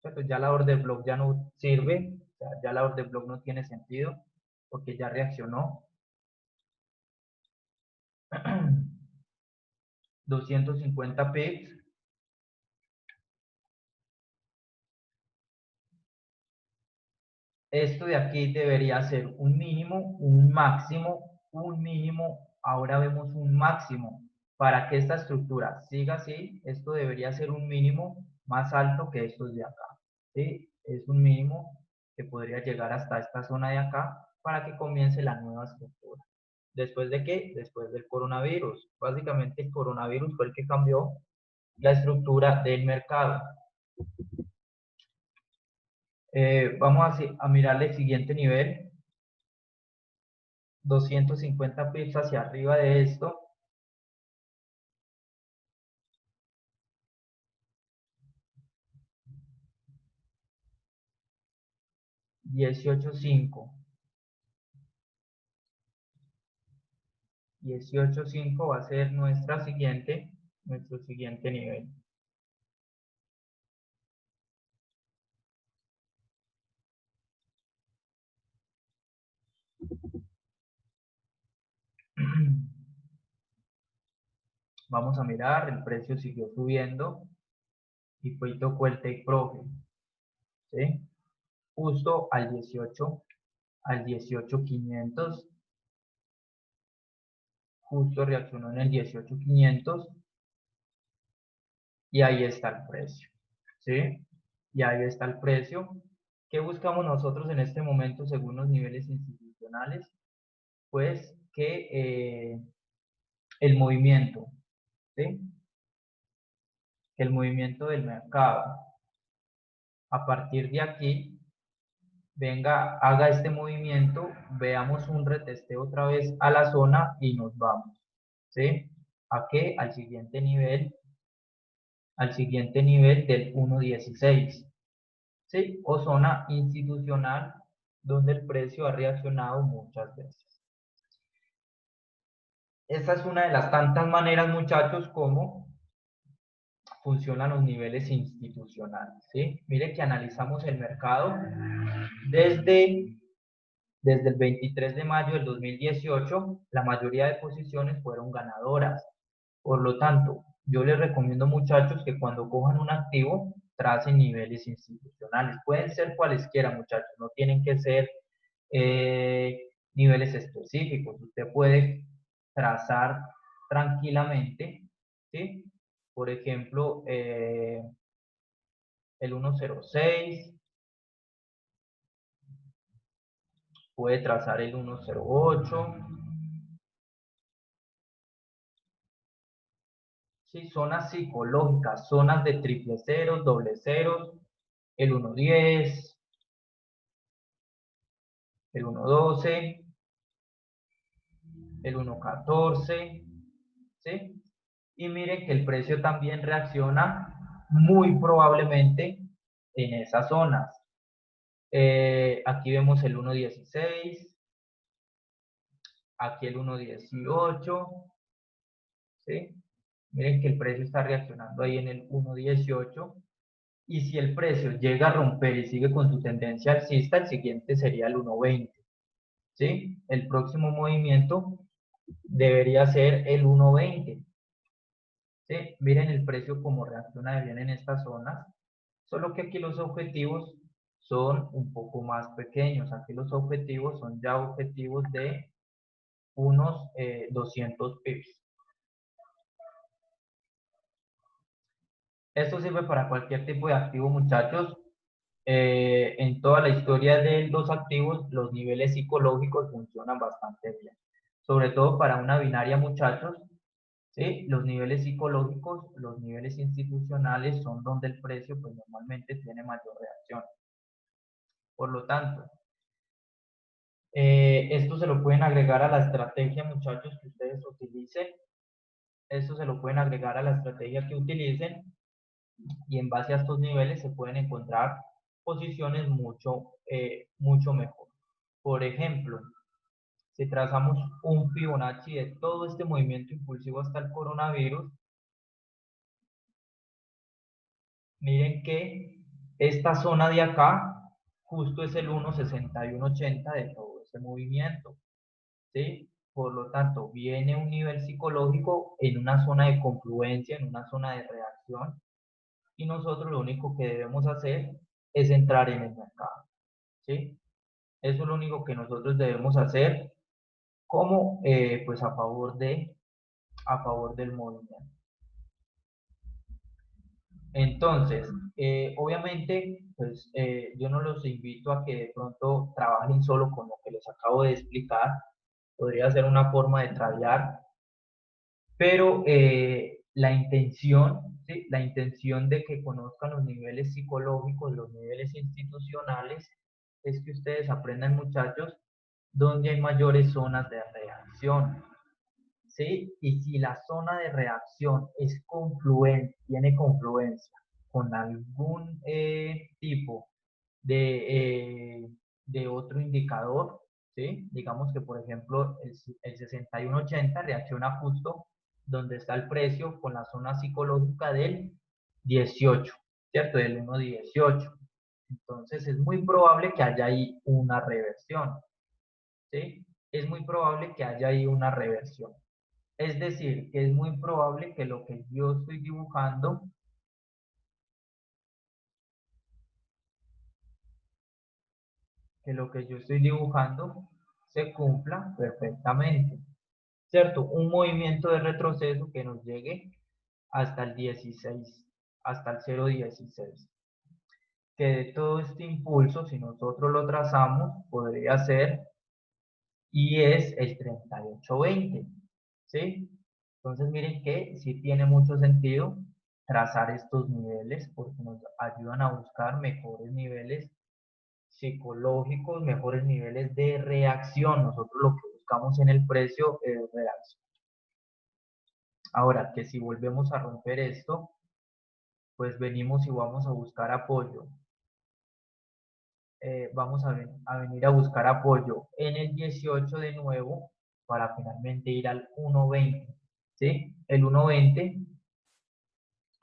Entonces ya la orden block ya no sirve, o sea, ya la orden block no tiene sentido porque ya reaccionó. 250 pips. Esto de aquí debería ser un mínimo, un máximo, un mínimo. Ahora vemos un máximo. Para que esta estructura siga así, esto debería ser un mínimo más alto que estos de acá. ¿Sí? Es un mínimo que podría llegar hasta esta zona de acá para que comience la nueva estructura. ¿Después de qué? Después del coronavirus. Básicamente el coronavirus fue el que cambió la estructura del mercado. Vamos a mirar el siguiente nivel. 250 pips hacia arriba de esto. $18.5. 18.5 va a ser nuestro siguiente nivel. Vamos a mirar, el precio siguió subiendo y fue y tocó el take profit, ¿sí? Justo al 18.500, justo reaccionó en el 18.500 y ahí está el precio, ¿sí? Y ahí está el precio. ¿Qué buscamos nosotros en este momento según los niveles institucionales? Pues que el movimiento, ¿sí? Que el movimiento del mercado a partir de aquí venga, haga este movimiento, veamos un retesteo otra vez a la zona y nos vamos, ¿sí? ¿A qué? Al siguiente nivel del 1.16, ¿sí? O zona institucional donde el precio ha reaccionado muchas veces. Esa es una de las tantas maneras, muchachos, como funcionan los niveles institucionales, ¿sí? Mire que analizamos el mercado desde el 23 de mayo del 2018, la mayoría de posiciones fueron ganadoras. Por lo tanto, yo les recomiendo, muchachos, que cuando cojan un activo, tracen niveles institucionales. Pueden ser cualesquiera, muchachos, no tienen que ser niveles específicos. Usted puede trazar tranquilamente, ¿sí? Por ejemplo, el 106, puede trazar el 108, ¿sí? Zonas psicológicas, zonas de triple ceros, doble ceros, el 110, el 112, el 114, ¿sí? Y miren que el precio también reacciona muy probablemente en esas zonas. Aquí vemos el 1.16, aquí el 1.18, ¿sí? Miren que el precio está reaccionando ahí en el 1.18. Y si el precio llega a romper y sigue con su tendencia alcista, el siguiente sería el 1.20, ¿sí? El próximo movimiento debería ser el 1.20, ¿sí? Miren el precio como reacciona de bien en estas zonas, solo que aquí los objetivos son un poco más pequeños. Aquí los objetivos son ya objetivos de unos 200 pips. Esto sirve para cualquier tipo de activo, muchachos. En toda la historia de los activos, los niveles psicológicos funcionan bastante bien. Sobre todo para una binaria, muchachos, ¿sí? Los niveles psicológicos, los niveles institucionales son donde el precio pues normalmente tiene mayor reacción. Por lo tanto, esto se lo pueden agregar a la estrategia, muchachos, que ustedes utilicen. Esto se lo pueden agregar a la estrategia que utilicen y en base a estos niveles se pueden encontrar posiciones mucho mejor. Por ejemplo, si trazamos un Fibonacci de todo este movimiento impulsivo hasta el coronavirus, miren que esta zona de acá justo es el 1.6180 de todo ese movimiento, ¿sí? Por lo tanto, viene un nivel psicológico en una zona de confluencia, en una zona de reacción, y nosotros lo único que debemos hacer es entrar en el mercado, ¿sí? Eso es lo único que nosotros debemos hacer como pues a favor del movimiento. Entonces, obviamente, pues yo no los invito a que de pronto trabajen solo con lo que les acabo de explicar. Podría ser una forma de tradear, pero la intención, ¿sí? La intención de que conozcan los niveles psicológicos, los niveles institucionales, es que ustedes aprendan, muchachos, dónde hay mayores zonas de reacción, ¿sí? Y si la zona de reacción es confluente, tiene confluencia con algún tipo de otro indicador, ¿sí? Digamos que, por ejemplo, el 6180 reacciona justo donde está el precio con la zona psicológica del 18, ¿cierto? Del 1.18. Entonces, es muy probable que haya ahí una reversión, ¿sí? Es muy probable que haya ahí una reversión. Es decir, que es muy probable que lo que yo estoy dibujando, se cumpla perfectamente, ¿cierto? Un movimiento de retroceso que nos llegue hasta el 16, hasta el 0.16. Que de todo este impulso, si nosotros lo trazamos, podría ser y es el 38.20, ¿sí? Entonces miren que sí tiene mucho sentido trazar estos niveles porque nos ayudan a buscar mejores niveles psicológicos, mejores niveles de reacción. Nosotros lo que buscamos en el precio es reacción. Ahora que si volvemos a romper esto, pues venimos y vamos a buscar apoyo. Vamos a venir a buscar apoyo en el 18 de nuevo para finalmente ir al 1.20, ¿sí? El 1.20,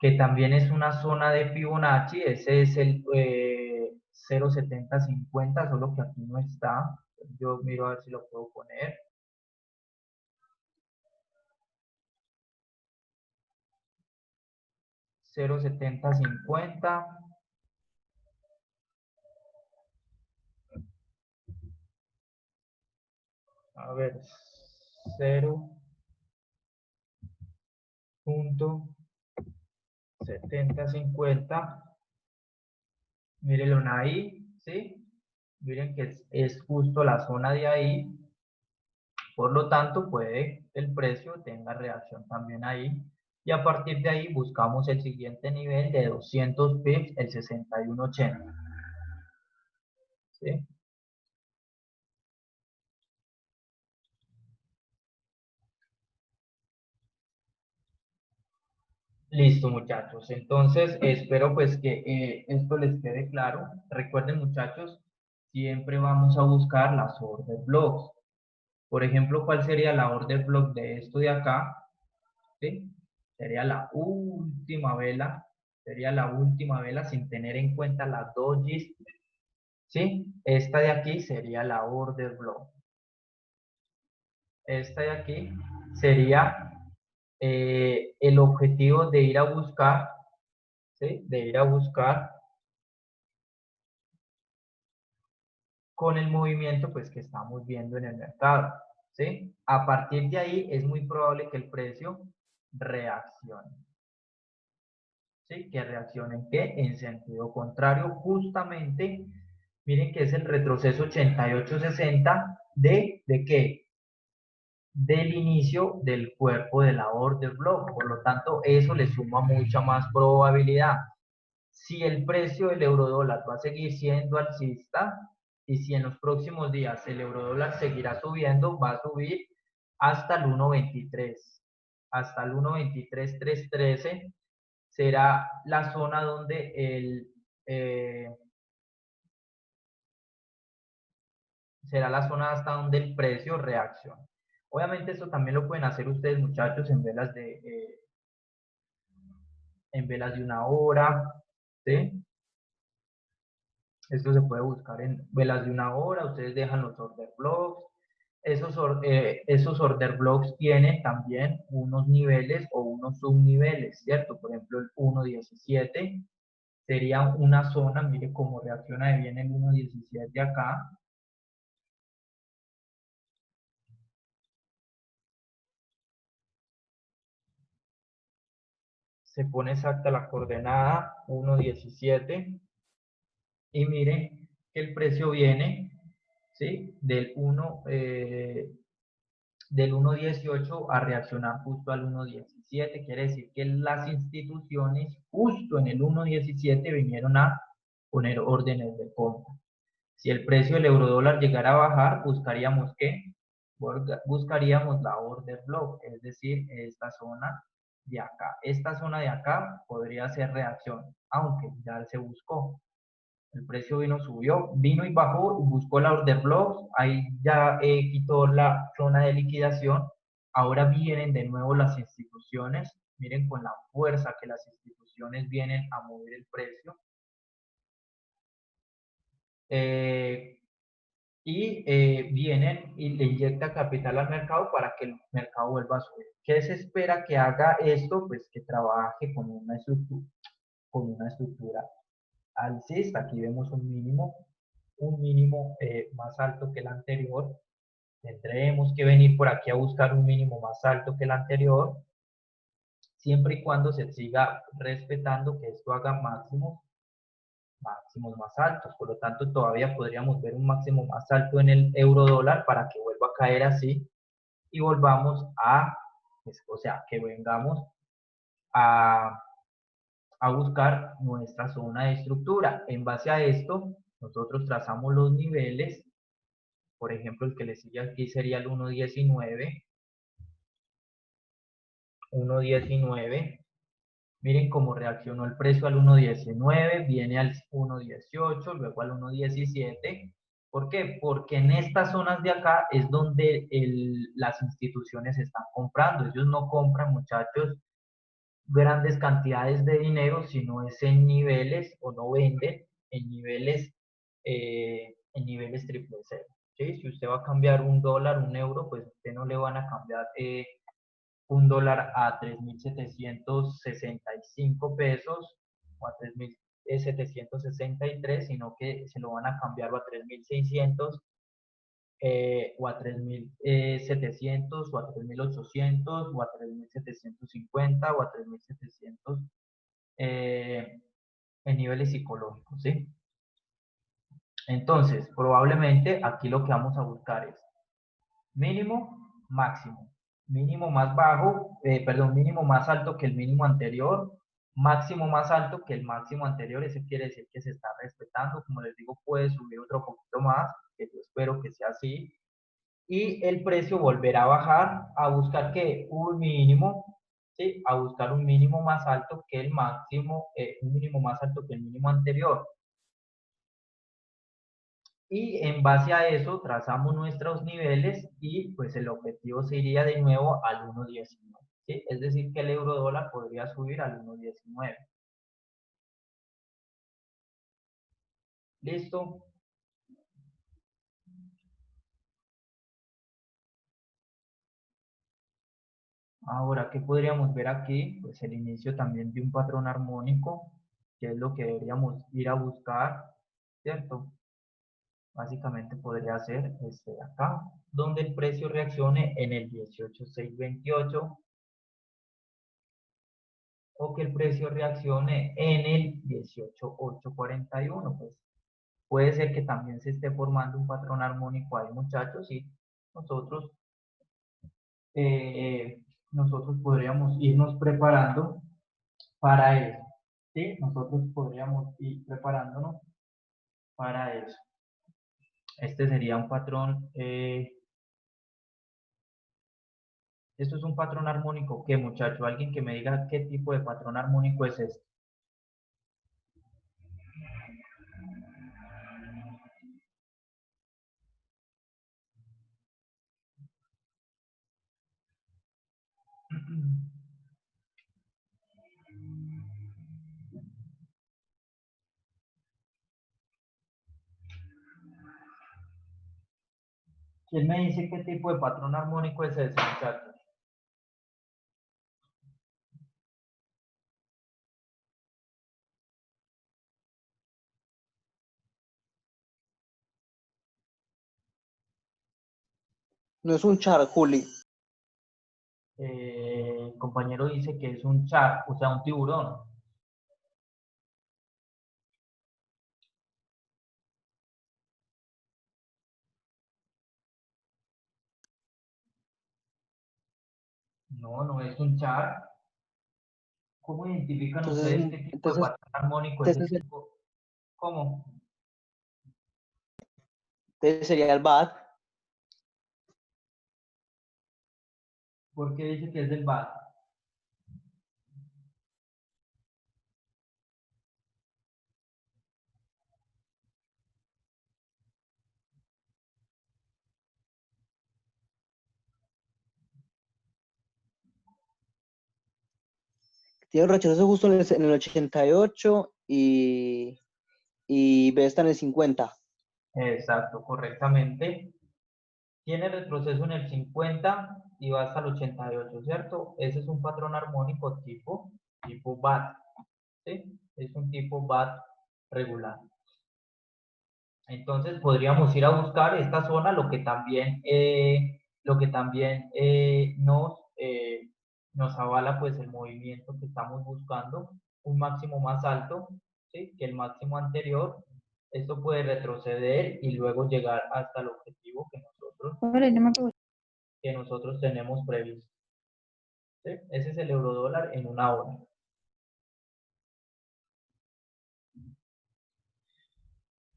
que también es una zona de Fibonacci, ese es el 0.7050, solo que aquí no está. Yo miro a ver si lo puedo poner. 0.7050. A ver, 0.7050. Mírenlo ahí, ¿sí? Miren que es justo la zona de ahí. Por lo tanto, puede que el precio tenga reacción también ahí. Y a partir de ahí buscamos el siguiente nivel de 200 pips, el 61.80. ¿Sí? Listo, muchachos. Entonces, espero pues que esto les quede claro. Recuerden, muchachos, siempre vamos a buscar las order blocks. Por ejemplo, ¿cuál sería la order block de esto de acá? ¿Sí? Sería la última vela, sería la última vela sin tener en cuenta las dojis, ¿sí? Esta de aquí sería la order block. Esta de aquí sería el objetivo de ir a buscar, ¿sí? De ir a buscar con el movimiento pues que estamos viendo en el mercado, ¿sí? A partir de ahí es muy probable que el precio reaccione. ¿sí? Que reaccione ¿en qué? En sentido contrario, justamente, miren que es el retroceso 8860 ¿de qué? Del inicio del cuerpo de la order block. Por lo tanto, eso le suma mucha más probabilidad. Si el precio del eurodólar va a seguir siendo alcista y si en los próximos días el eurodólar seguirá subiendo, va a subir hasta el 1.23. Hasta el 1.23.313 será la zona donde será la zona hasta donde el precio reacciona. Obviamente esto también lo pueden hacer ustedes, muchachos, en velas de una hora, ¿sí? Esto se puede buscar en velas de una hora, ustedes dejan los order blocks. Esos order blocks tienen también unos niveles o unos subniveles, ¿cierto? Por ejemplo, el 1.17 sería una zona, mire cómo reacciona de bien el 1.17 acá. Se pone exacta la coordenada 1.17 y miren que el precio viene, ¿sí? Del 1.18 a reaccionar justo al 1.17. Quiere decir que las instituciones justo en el 1.17 vinieron a poner órdenes de compra. Si el precio del eurodólar llegara a bajar, buscaríamos ¿qué? Buscaríamos la order block, es decir, esta zona de acá. Esta zona de acá podría ser reacción, aunque ya se buscó. El precio vino, subió, vino y bajó y buscó la order block, ahí ya quitó la zona de liquidación. Ahora vienen de nuevo las instituciones, miren con la fuerza que las instituciones vienen a mover el precio. Eh, Vienen y le inyecta capital al mercado para que el mercado vuelva a subir. ¿Qué se espera que haga esto? Pues que trabaje con una estructura alcista. Aquí vemos un mínimo más alto que el anterior. Tendremos que venir por aquí a buscar un mínimo más alto que el anterior, siempre y cuando se siga respetando que esto haga máximos más altos. Por lo tanto, todavía podríamos ver un máximo más alto en el euro dólar para que vuelva a caer así y volvamos pues, o sea, que vengamos a, a buscar nuestra zona de estructura. En base a esto, nosotros trazamos los niveles. Por ejemplo, el que le sigue aquí sería el 1.19. 1.19. Miren cómo reaccionó el precio al 1.19, viene al 1.18, luego al 1.17. ¿Por qué? Porque en estas zonas de acá es donde las instituciones están comprando. Ellos no compran, muchachos, grandes cantidades de dinero, sino es en niveles, o no venden en niveles triple cero. ¿Sí? Si usted va a cambiar un dólar, un euro, pues usted no le van a cambiar un dólar a 3.765 pesos o a 3.763, sino que se lo van a cambiar o a 3.600 o a 3.700 o a 3.800 o a 3.750 o a 3.700 en niveles psicológicos, ¿sí? Entonces, probablemente aquí lo que vamos a buscar es mínimo, máximo. Mínimo más bajo, perdón, mínimo más alto que el mínimo anterior, máximo más alto que el máximo anterior. Eso quiere decir que se está respetando. Como les digo, puede subir otro poquito más, que yo espero que sea así. Y el precio volverá a bajar a buscar que un mínimo, ¿sí? A buscar un mínimo más alto que el máximo, un mínimo más alto que el mínimo anterior. Y en base a eso trazamos nuestros niveles y pues el objetivo se iría de nuevo al 1.19, ¿sí? Es decir, que el euro dólar podría subir al 1.19. ¿Listo? Ahora, ¿qué podríamos ver aquí? Pues el inicio también de un patrón armónico, que es lo que deberíamos ir a buscar, ¿cierto? Básicamente podría ser este de acá, donde el precio reaccione en el 18.628 o que el precio reaccione en el 18,841. Pues puede ser que también se esté formando un patrón armónico ahí, muchachos, y nosotros, nosotros podríamos irnos preparando para eso. ¿Sí? Nosotros podríamos ir preparándonos para eso. Este sería un patrón, esto es un patrón armónico. ¿Qué, muchacho? Alguien que me diga qué tipo de patrón armónico es este. ¿Quién me dice qué tipo de patrón armónico es ese, muchachos? No es un char, Juli. El compañero dice que es un shark, o sea, un tiburón. No, no es un shark. ¿Cómo identifican ustedes qué tipo de patrón armónico es el Entonces, tipo? ¿Cómo? entonces sería el BAT. ¿Por qué dice que es el BAT? Tiene un rechazo justo en el 88 y B está en el 50. Exacto, correctamente. Tiene retroceso en el 50 y va hasta el 88, ¿cierto? Ese es un patrón armónico tipo BAT, ¿sí? Es un tipo BAT regular. Entonces podríamos ir a buscar esta zona, lo que también nos avala pues el movimiento que estamos buscando, un máximo más alto, ¿sí? Que el máximo anterior. Esto puede retroceder y luego llegar hasta el objetivo que nosotros tenemos previsto. ¿Sí? Ese es el eurodólar en una hora.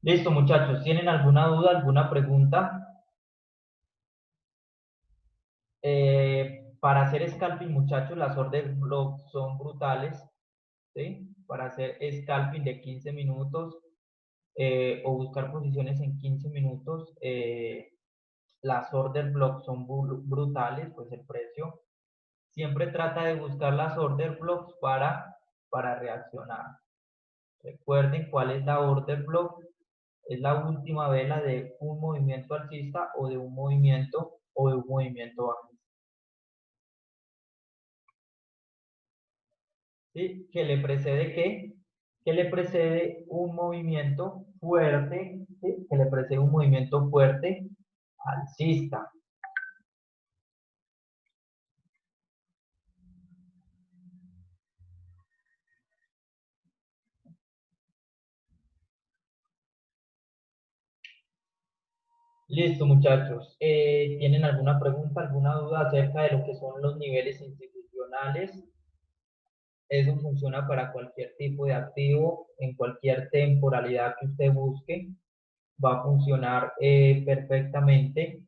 Listo, muchachos. ¿Tienen alguna duda, alguna pregunta? Para hacer scalping, muchachos, las order blocks son brutales. ¿Sí? Para hacer scalping de 15 minutos o buscar posiciones en 15 minutos, las order blocks son brutales, pues el precio. Siempre trata de buscar las order blocks para reaccionar. Recuerden cuál es la order block. Es la última vela de un movimiento alcista o de un movimiento bajista. ¿Sí? ¿Qué le precede qué? Que le precede un movimiento fuerte, ¿sí? Que le precede un movimiento fuerte alcista. Listo, muchachos. ¿Tienen alguna pregunta, alguna duda acerca de lo que son los niveles institucionales? Eso funciona para cualquier tipo de activo, en cualquier temporalidad que usted busque, va a funcionar perfectamente.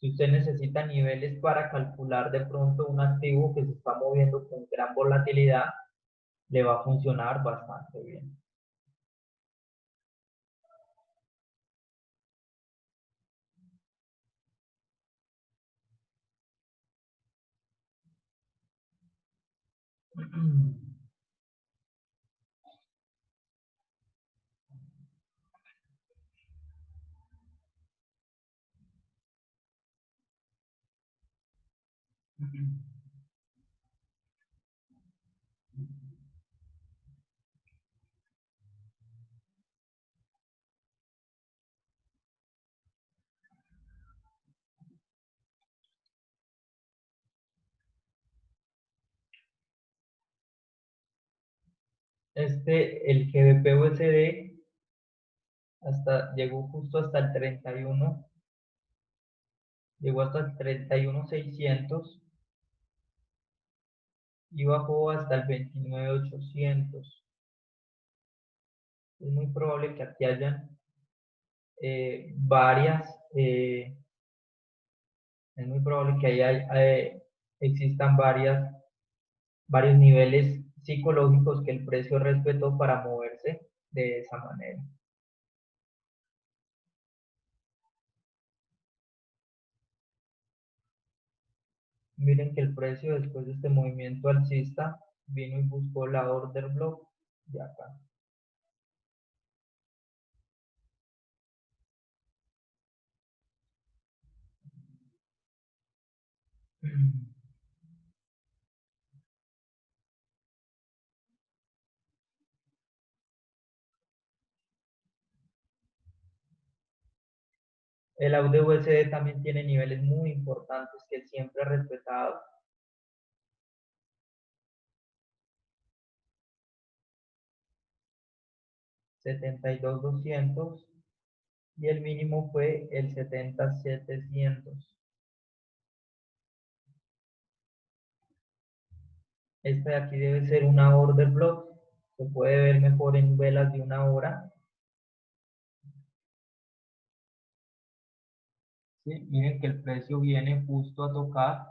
Si usted necesita niveles para calcular de pronto un activo que se está moviendo con gran volatilidad, le va a funcionar bastante bien. El GBP USD llegó justo hasta el 31, llegó hasta el 31.600 y bajó hasta el 29.800. Es muy probable que aquí hayan varias, es muy probable que existan varios niveles psicológicos que el precio respetó para moverse de esa manera. Miren que el precio después de este movimiento alcista vino y buscó la order block de acá. El AUD-USD también tiene niveles muy importantes que siempre ha respetado. $72.200 y el mínimo fue el 70.700. Esta de aquí debe ser una order block. Se puede ver mejor en velas de una hora. ¿Sí? Miren que el precio viene justo a tocar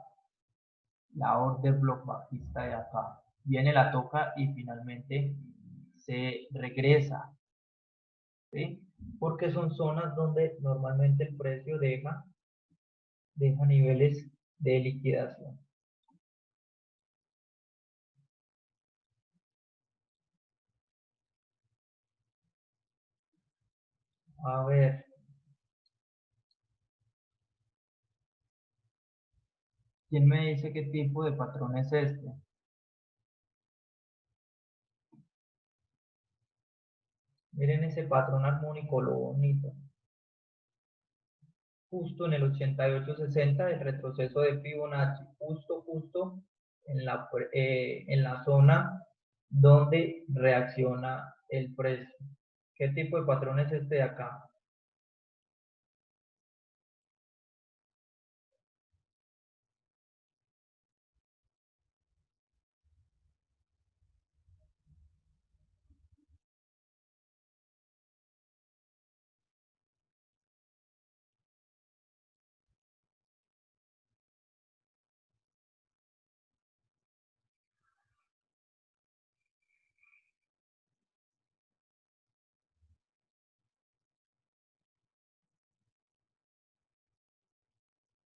la order block bajista de acá. Viene, la toca y finalmente se regresa. ¿Sí? Porque son zonas donde normalmente el precio deja niveles de liquidación. A ver, ¿quién me dice qué tipo de patrón es este? Miren ese patrón armónico, lo bonito. Justo en el 88.60, el retroceso de Fibonacci, justo en la zona donde reacciona el precio. ¿Qué tipo de patrón es este de acá?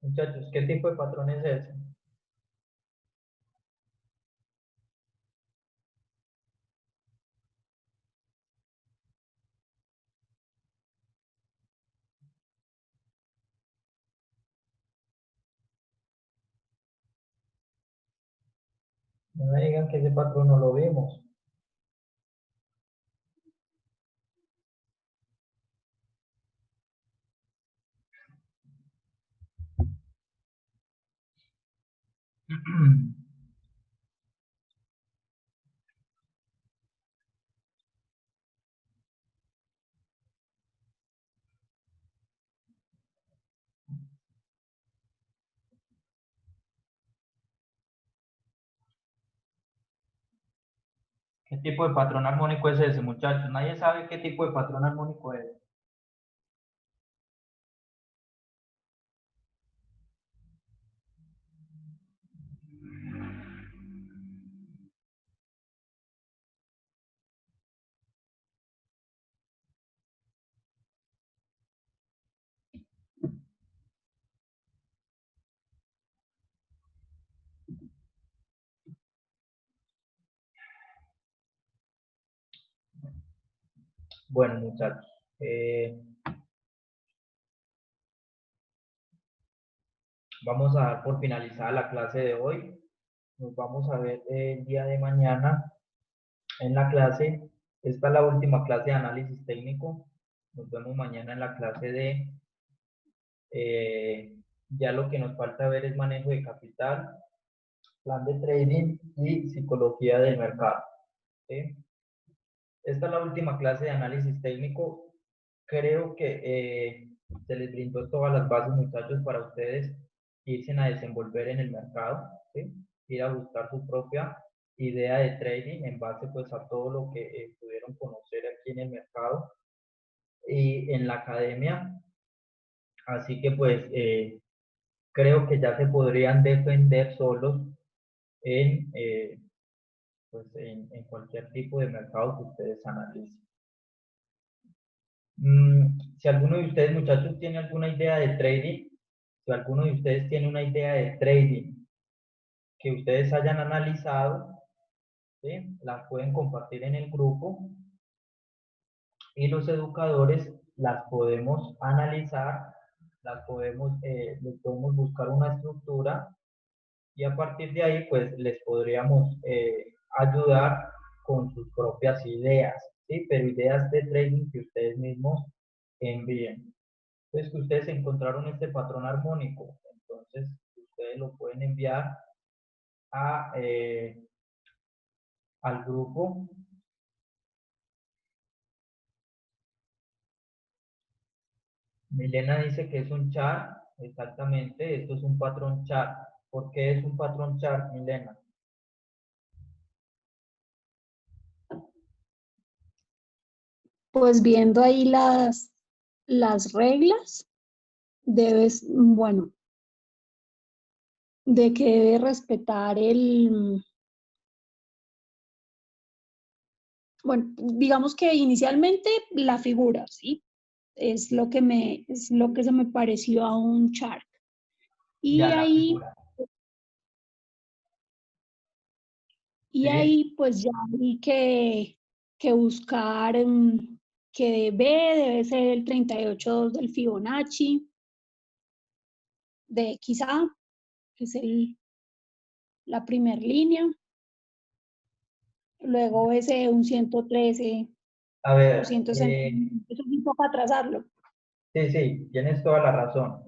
Muchachos, ¿qué tipo de patrón es ese? No me digan que ese patrón no lo vimos. ¿Qué tipo de patrón armónico es ese, muchachos? Nadie sabe qué tipo de patrón armónico es. Bueno, muchachos, vamos a dar por finalizada la clase de hoy. Nos vamos a ver el día de mañana en la clase. Esta es la última clase de análisis técnico. Nos vemos mañana en la clase de... ya lo que nos falta ver es manejo de capital, plan de trading y psicología del mercado. ¿Sí? esta es la última clase de análisis técnico. Creo que se les brindó todas las bases, muchachos, para ustedes irse a desenvolver en el mercado, ¿sí? Ir a buscar su propia idea de trading en base pues a todo lo que pudieron conocer aquí en el mercado y en la academia. Así que pues creo que ya se podrían defender solos en, pues, en cualquier tipo de mercado que ustedes analicen. Si alguno de ustedes, muchachos, tiene alguna idea de trading, si alguno de ustedes tiene una idea de trading que ustedes hayan analizado, ¿sí? La pueden compartir en el grupo y los educadores las podemos analizar, les podemos buscar una estructura y a partir de ahí pues les podríamos ayudar con sus propias ideas, ¿sí? Pero ideas de trading que ustedes mismos envíen. Entonces que ustedes encontraron este patrón armónico, entonces ustedes lo pueden enviar a, al grupo. Milena dice que es un chart, exactamente, esto es un patrón chart. ¿Por qué es un patrón chart, Milena? Pues viendo ahí las reglas, bueno, de que debe respetar bueno, digamos que inicialmente la figura, ¿sí? Es lo que se me pareció a un chart. Y Ya la ahí, figura. y ¿Sí? ahí pues ya hay que buscar que B debe ser el 38.2 del Fibonacci, de XA, que es la primera línea. Luego ese un 113 A o ver, 160, eso es un poco atrasarlo. sí, sí, tienes toda la razón.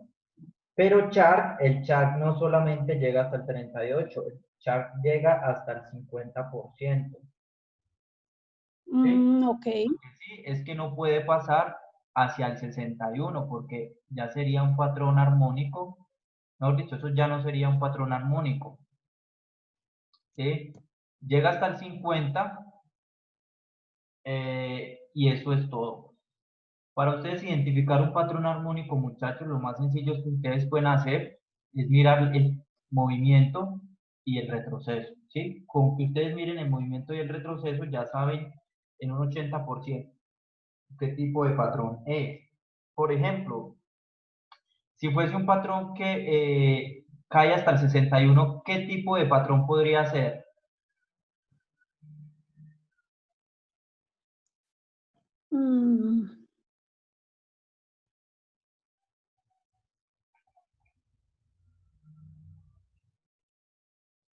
Pero chart, el chart no solamente llega hasta el 38, el chart llega hasta el 50%. ¿Sí? Ok. Lo que sí es que no puede pasar hacia el 61 porque ya sería un patrón armónico. Mejor dicho, eso ya no sería un patrón armónico. ¿Sí? Llega hasta el 50 y eso es todo. Para ustedes identificar un patrón armónico, muchachos, lo más sencillo que ustedes pueden hacer es mirar el movimiento y el retroceso, ¿sí? Con que ustedes miren el movimiento y el retroceso ya saben en un 80% qué tipo de patrón es. Por ejemplo, si fuese un patrón que cae hasta el 61, ¿qué tipo de patrón podría ser? Mm,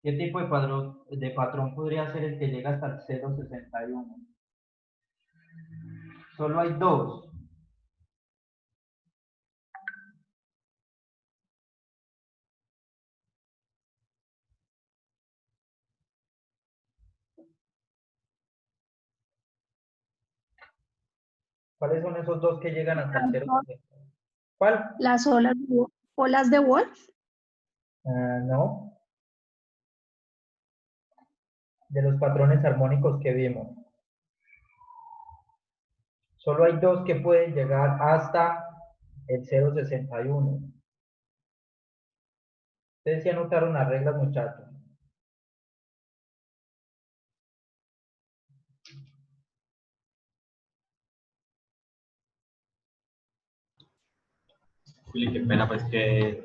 ¿Qué tipo de patrón podría ser el que llega hasta el 0,61? Solo hay dos. ¿Cuáles son esos dos que llegan hasta el 0,60? ¿Cuál? las olas de Wolf. No, de los patrones armónicos que vimos. Solo hay dos que pueden llegar hasta el 0,61. Ustedes sí anotaron las reglas, muchachos. Juli, qué pena pues que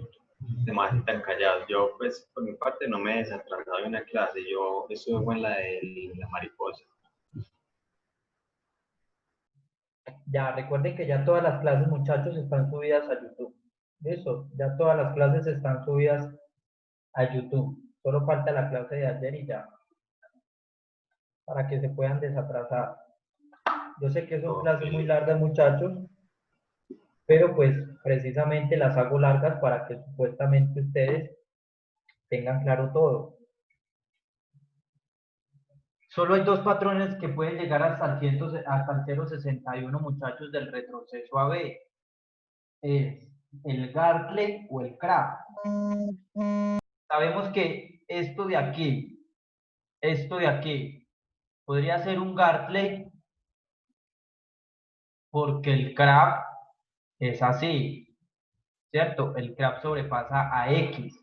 demás tan callados. Yo pues por mi parte no me he desatrasado en una clase, yo estuve en la de la mariposa. Ya, recuerden que ya todas las clases, muchachos, están subidas a YouTube. Eso, ya todas las clases están subidas a YouTube. Solo falta la clase de ayer y ya, para que se puedan desatrasar. Yo sé que son clases muy largas, muchachos, pero pues precisamente las hago largas para que supuestamente ustedes tengan claro todo. Solo hay dos patrones que pueden llegar hasta el 0,61, muchachos, del retroceso a B. Es el Gartley o el Crab. Sabemos que esto de aquí, podría ser un Gartley porque el Crab es así, ¿cierto? El Crab sobrepasa a X.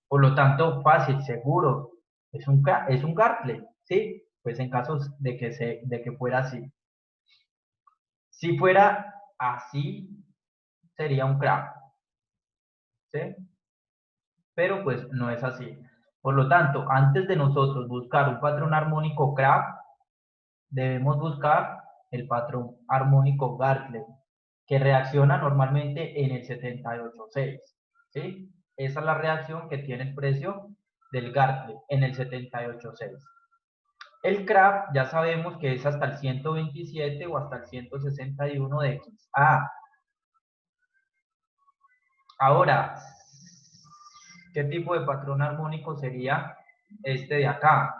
Por lo tanto, fácil, seguro, es un Gartley, ¿sí? Pues en caso de que fuera así. Si fuera así, sería un Crab, ¿sí? Pero pues no es así. Por lo tanto, antes de nosotros buscar un patrón armónico Crab, debemos buscar el patrón armónico Gartley, que reacciona normalmente en el 78,6, ¿sí? Esa es la reacción que tiene el precio del Gartley en el 78,6. El Crab ya sabemos que es hasta el 127 o hasta el 161 de XA. Ahora, ¿qué tipo de patrón armónico sería este de acá?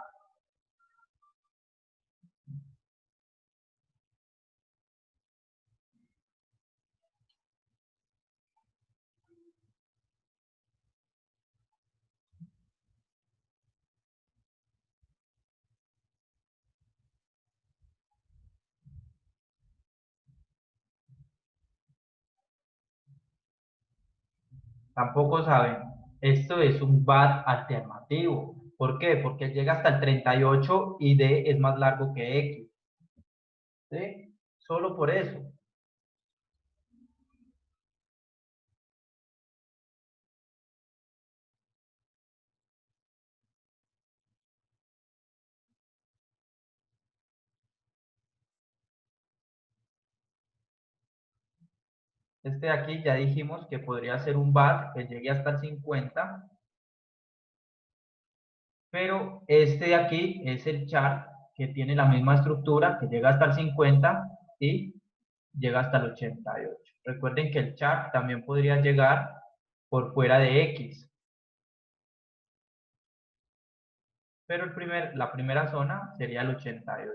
Tampoco saben. Esto es un BAT alternativo. ¿Por qué? Porque llega hasta el 38 y D es más largo que X. ¿Sí? Solo por eso. Este de aquí ya dijimos que podría ser un BAT que llegue hasta el 50. Pero este de aquí es el chart que tiene la misma estructura, que llega hasta el 50 y llega hasta el 88. Recuerden que el chart también podría llegar por fuera de X. Pero la primera zona sería el 88.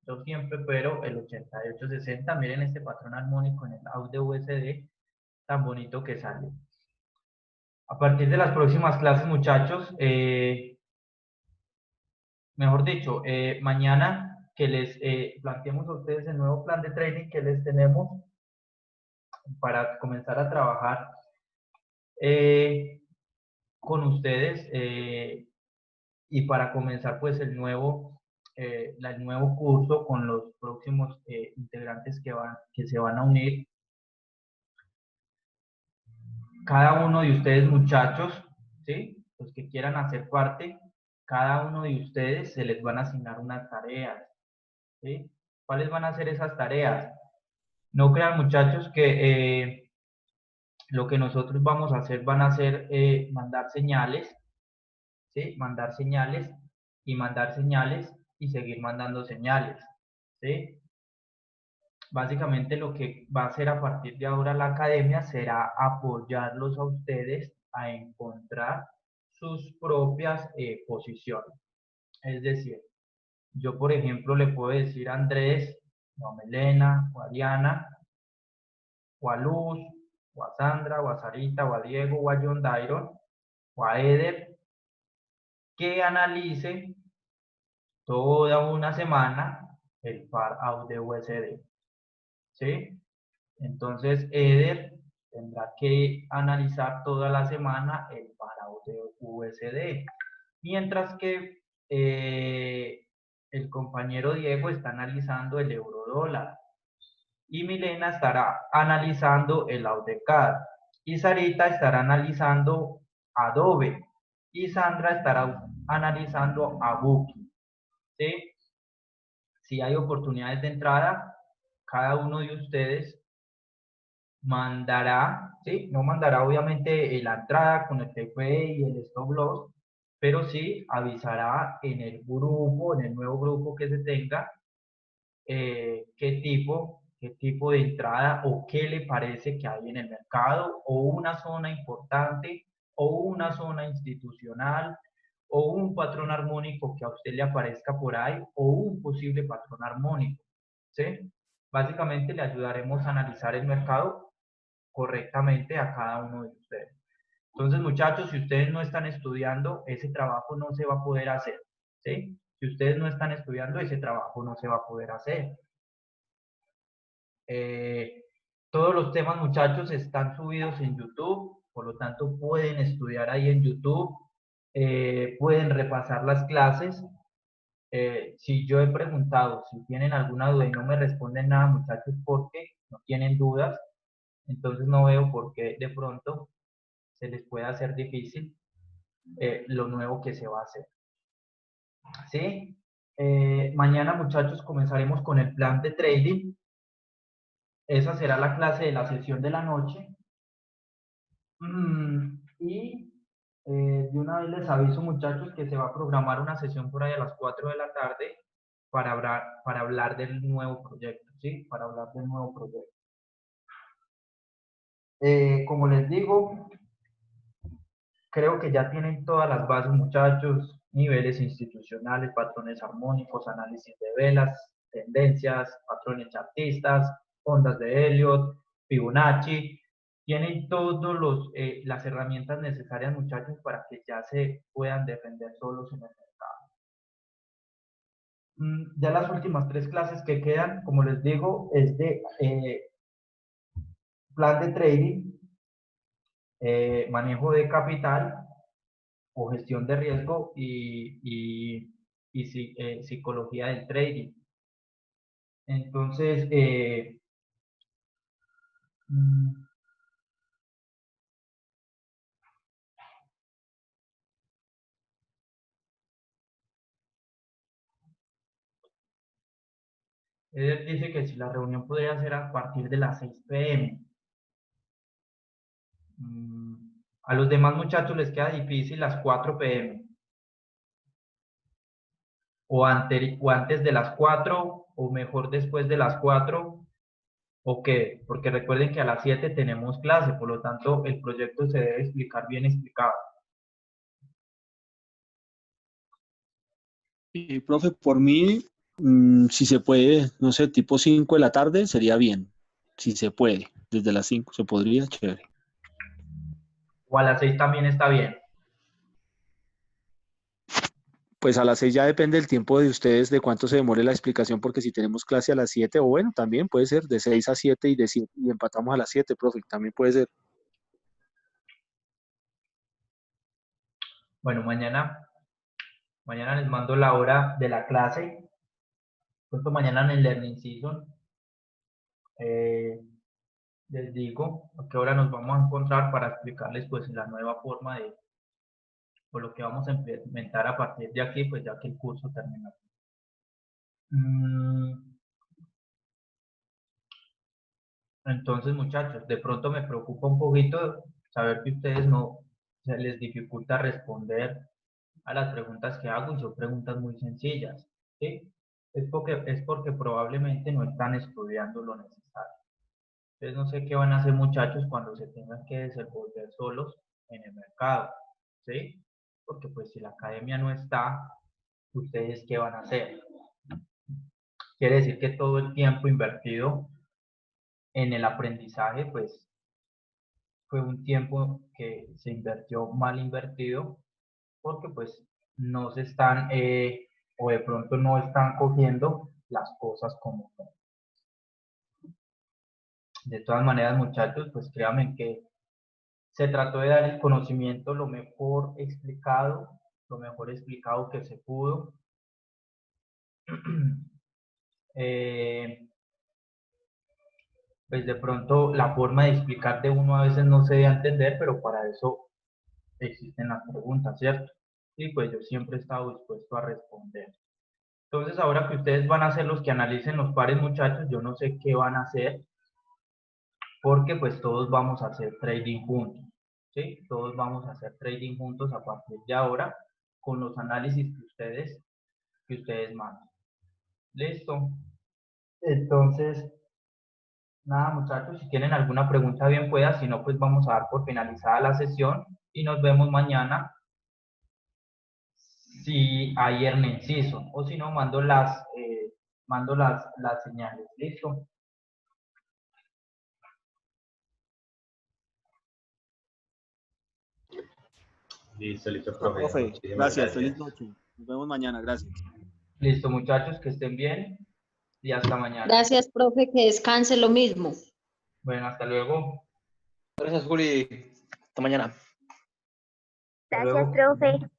Yo siempre pero el 88-60. Miren este patrón armónico en el AUD-USD tan bonito que sale. A partir de las próximas clases, muchachos, mejor dicho, mañana que les planteemos a ustedes el nuevo plan de trading que les tenemos para comenzar a trabajar con ustedes y para comenzar pues el nuevo curso con los próximos integrantes que se van a unir. Cada uno de ustedes, muchachos, ¿sí? Los que quieran hacer parte, cada uno de ustedes se les van a asignar unas tareas, ¿sí? ¿Cuáles van a ser esas tareas? No crean, muchachos, que lo que nosotros vamos a hacer van a ser mandar señales, ¿sí? Mandar señales y seguir mandando señales, ¿sí? Básicamente lo que va a hacer a partir de ahora la academia será apoyarlos a ustedes a encontrar sus propias posiciones. Es decir, yo por ejemplo le puedo decir a Andrés, o a Melena, o a Diana, o a Luz, o a Sandra, o a Sarita, o a Diego, o a John Dairon, o a Eder, que analice toda una semana el par AUD-USD. ¿Sí? Entonces, Eder tendrá que analizar toda la semana el par AUD-USD. Mientras que el compañero Diego está analizando el euro-dólar. Y Milena estará analizando el AutoCAD. Y Sarita estará analizando Adobe. Y Sandra estará analizando a Booking. ¿Sí? Si hay oportunidades de entrada, cada uno de ustedes mandará, ¿sí? No mandará obviamente la entrada con el TP y el stop loss, pero sí avisará en el grupo, en el nuevo grupo que se tenga, qué tipo de entrada o qué le parece que hay en el mercado, o una zona importante, o una zona institucional, o un patrón armónico que a usted le aparezca por ahí, o un posible patrón armónico, ¿sí? Básicamente le ayudaremos a analizar el mercado correctamente a cada uno de ustedes. Entonces, muchachos, si ustedes no están estudiando, ese trabajo no se va a poder hacer, ¿sí? Si ustedes no están estudiando, ese trabajo no se va a poder hacer. Todos los temas, muchachos, están subidos en YouTube, por lo tanto pueden estudiar ahí en YouTube, pueden repasar las clases. Si yo he preguntado, si tienen alguna duda y no me responden nada, muchachos, porque no tienen dudas, entonces no veo por qué de pronto se les puede hacer difícil lo nuevo que se va a hacer. ¿Sí? Mañana, muchachos, comenzaremos con el plan de trading. Esa será la clase de la sesión de la noche. Y de una vez les aviso, muchachos, que se va a programar una sesión por ahí a las 4 de la tarde para hablar del nuevo proyecto, ¿sí? Para hablar del nuevo proyecto. Como les digo, creo que ya tienen todas las bases, muchachos: niveles institucionales, patrones armónicos, análisis de velas, tendencias, patrones chartistas, ondas de Elliott, Fibonacci. Tienen todas las herramientas necesarias, muchachos, para que ya se puedan defender solos en el mercado. Ya las últimas 3 clases que quedan, como les digo, es de plan de trading, manejo de capital o gestión de riesgo y psicología del trading. Entonces, él dice que si la reunión podría ser a partir de las 6 p.m. A los demás muchachos les queda difícil las 4 p.m. O antes de las 4, o mejor después de las 4, ¿o qué? Porque recuerden que a las 7 tenemos clase, por lo tanto el proyecto se debe explicar bien explicado. Profe, por mí, si se puede, no sé, tipo 5 de la tarde sería bien. Si se puede, desde las 5 se podría, chévere. O a las 6 también está bien. Pues a las 6 ya depende del tiempo de ustedes, de cuánto se demore la explicación, porque si tenemos clase a las 7, o bueno, también puede ser de 6 a 7 y empatamos a las 7, profe, también puede ser. Bueno, mañana les mando la hora de la clase. Justo mañana en el Learning Season les digo a qué hora nos vamos a encontrar para explicarles pues la nueva forma de, o lo que vamos a implementar a partir de aquí, pues ya que el curso termina. Entonces, muchachos, de pronto me preocupa un poquito saber que ustedes no se les dificulta responder a las preguntas que hago, y son preguntas muy sencillas, ¿sí? Es porque probablemente no están estudiando lo necesario. Entonces, no sé qué van a hacer, muchachos, cuando se tengan que desenvolver solos en el mercado, ¿sí? Porque pues si la academia no está, ¿ustedes qué van a hacer? Quiere decir que todo el tiempo invertido en el aprendizaje, pues fue un tiempo que se invirtió mal invertido, porque pues no se están, o de pronto no están cogiendo las cosas como son. De todas maneras, muchachos, pues créanme que se trató de dar el conocimiento lo mejor explicado que se pudo. Pues de pronto la forma de explicar de uno a veces no se debe entender, pero para eso existen las preguntas, ¿cierto? Y pues yo siempre he estado dispuesto a responder. Entonces, ahora que ustedes van a ser los que analicen los pares, muchachos, yo no sé qué van a hacer, porque pues todos vamos a hacer trading juntos, ¿sí? Todos vamos a hacer trading juntos a partir de ahora, con los análisis que ustedes mandan. ¿Listo? Entonces, nada, muchachos, si tienen alguna pregunta, bien pueda; si no, pues vamos a dar por finalizada la sesión y nos vemos mañana, si hay hernia inciso, o si no, mando las señales. ¿Listo? Listo, profe. Profe, Muchísimas gracias, feliz noche. Nos vemos mañana, gracias. Listo, muchachos, que estén bien y hasta mañana. Gracias, profe, que descanse lo mismo. Bueno, hasta luego. Gracias, Juli. Hasta mañana. Hasta Gracias, luego. profe.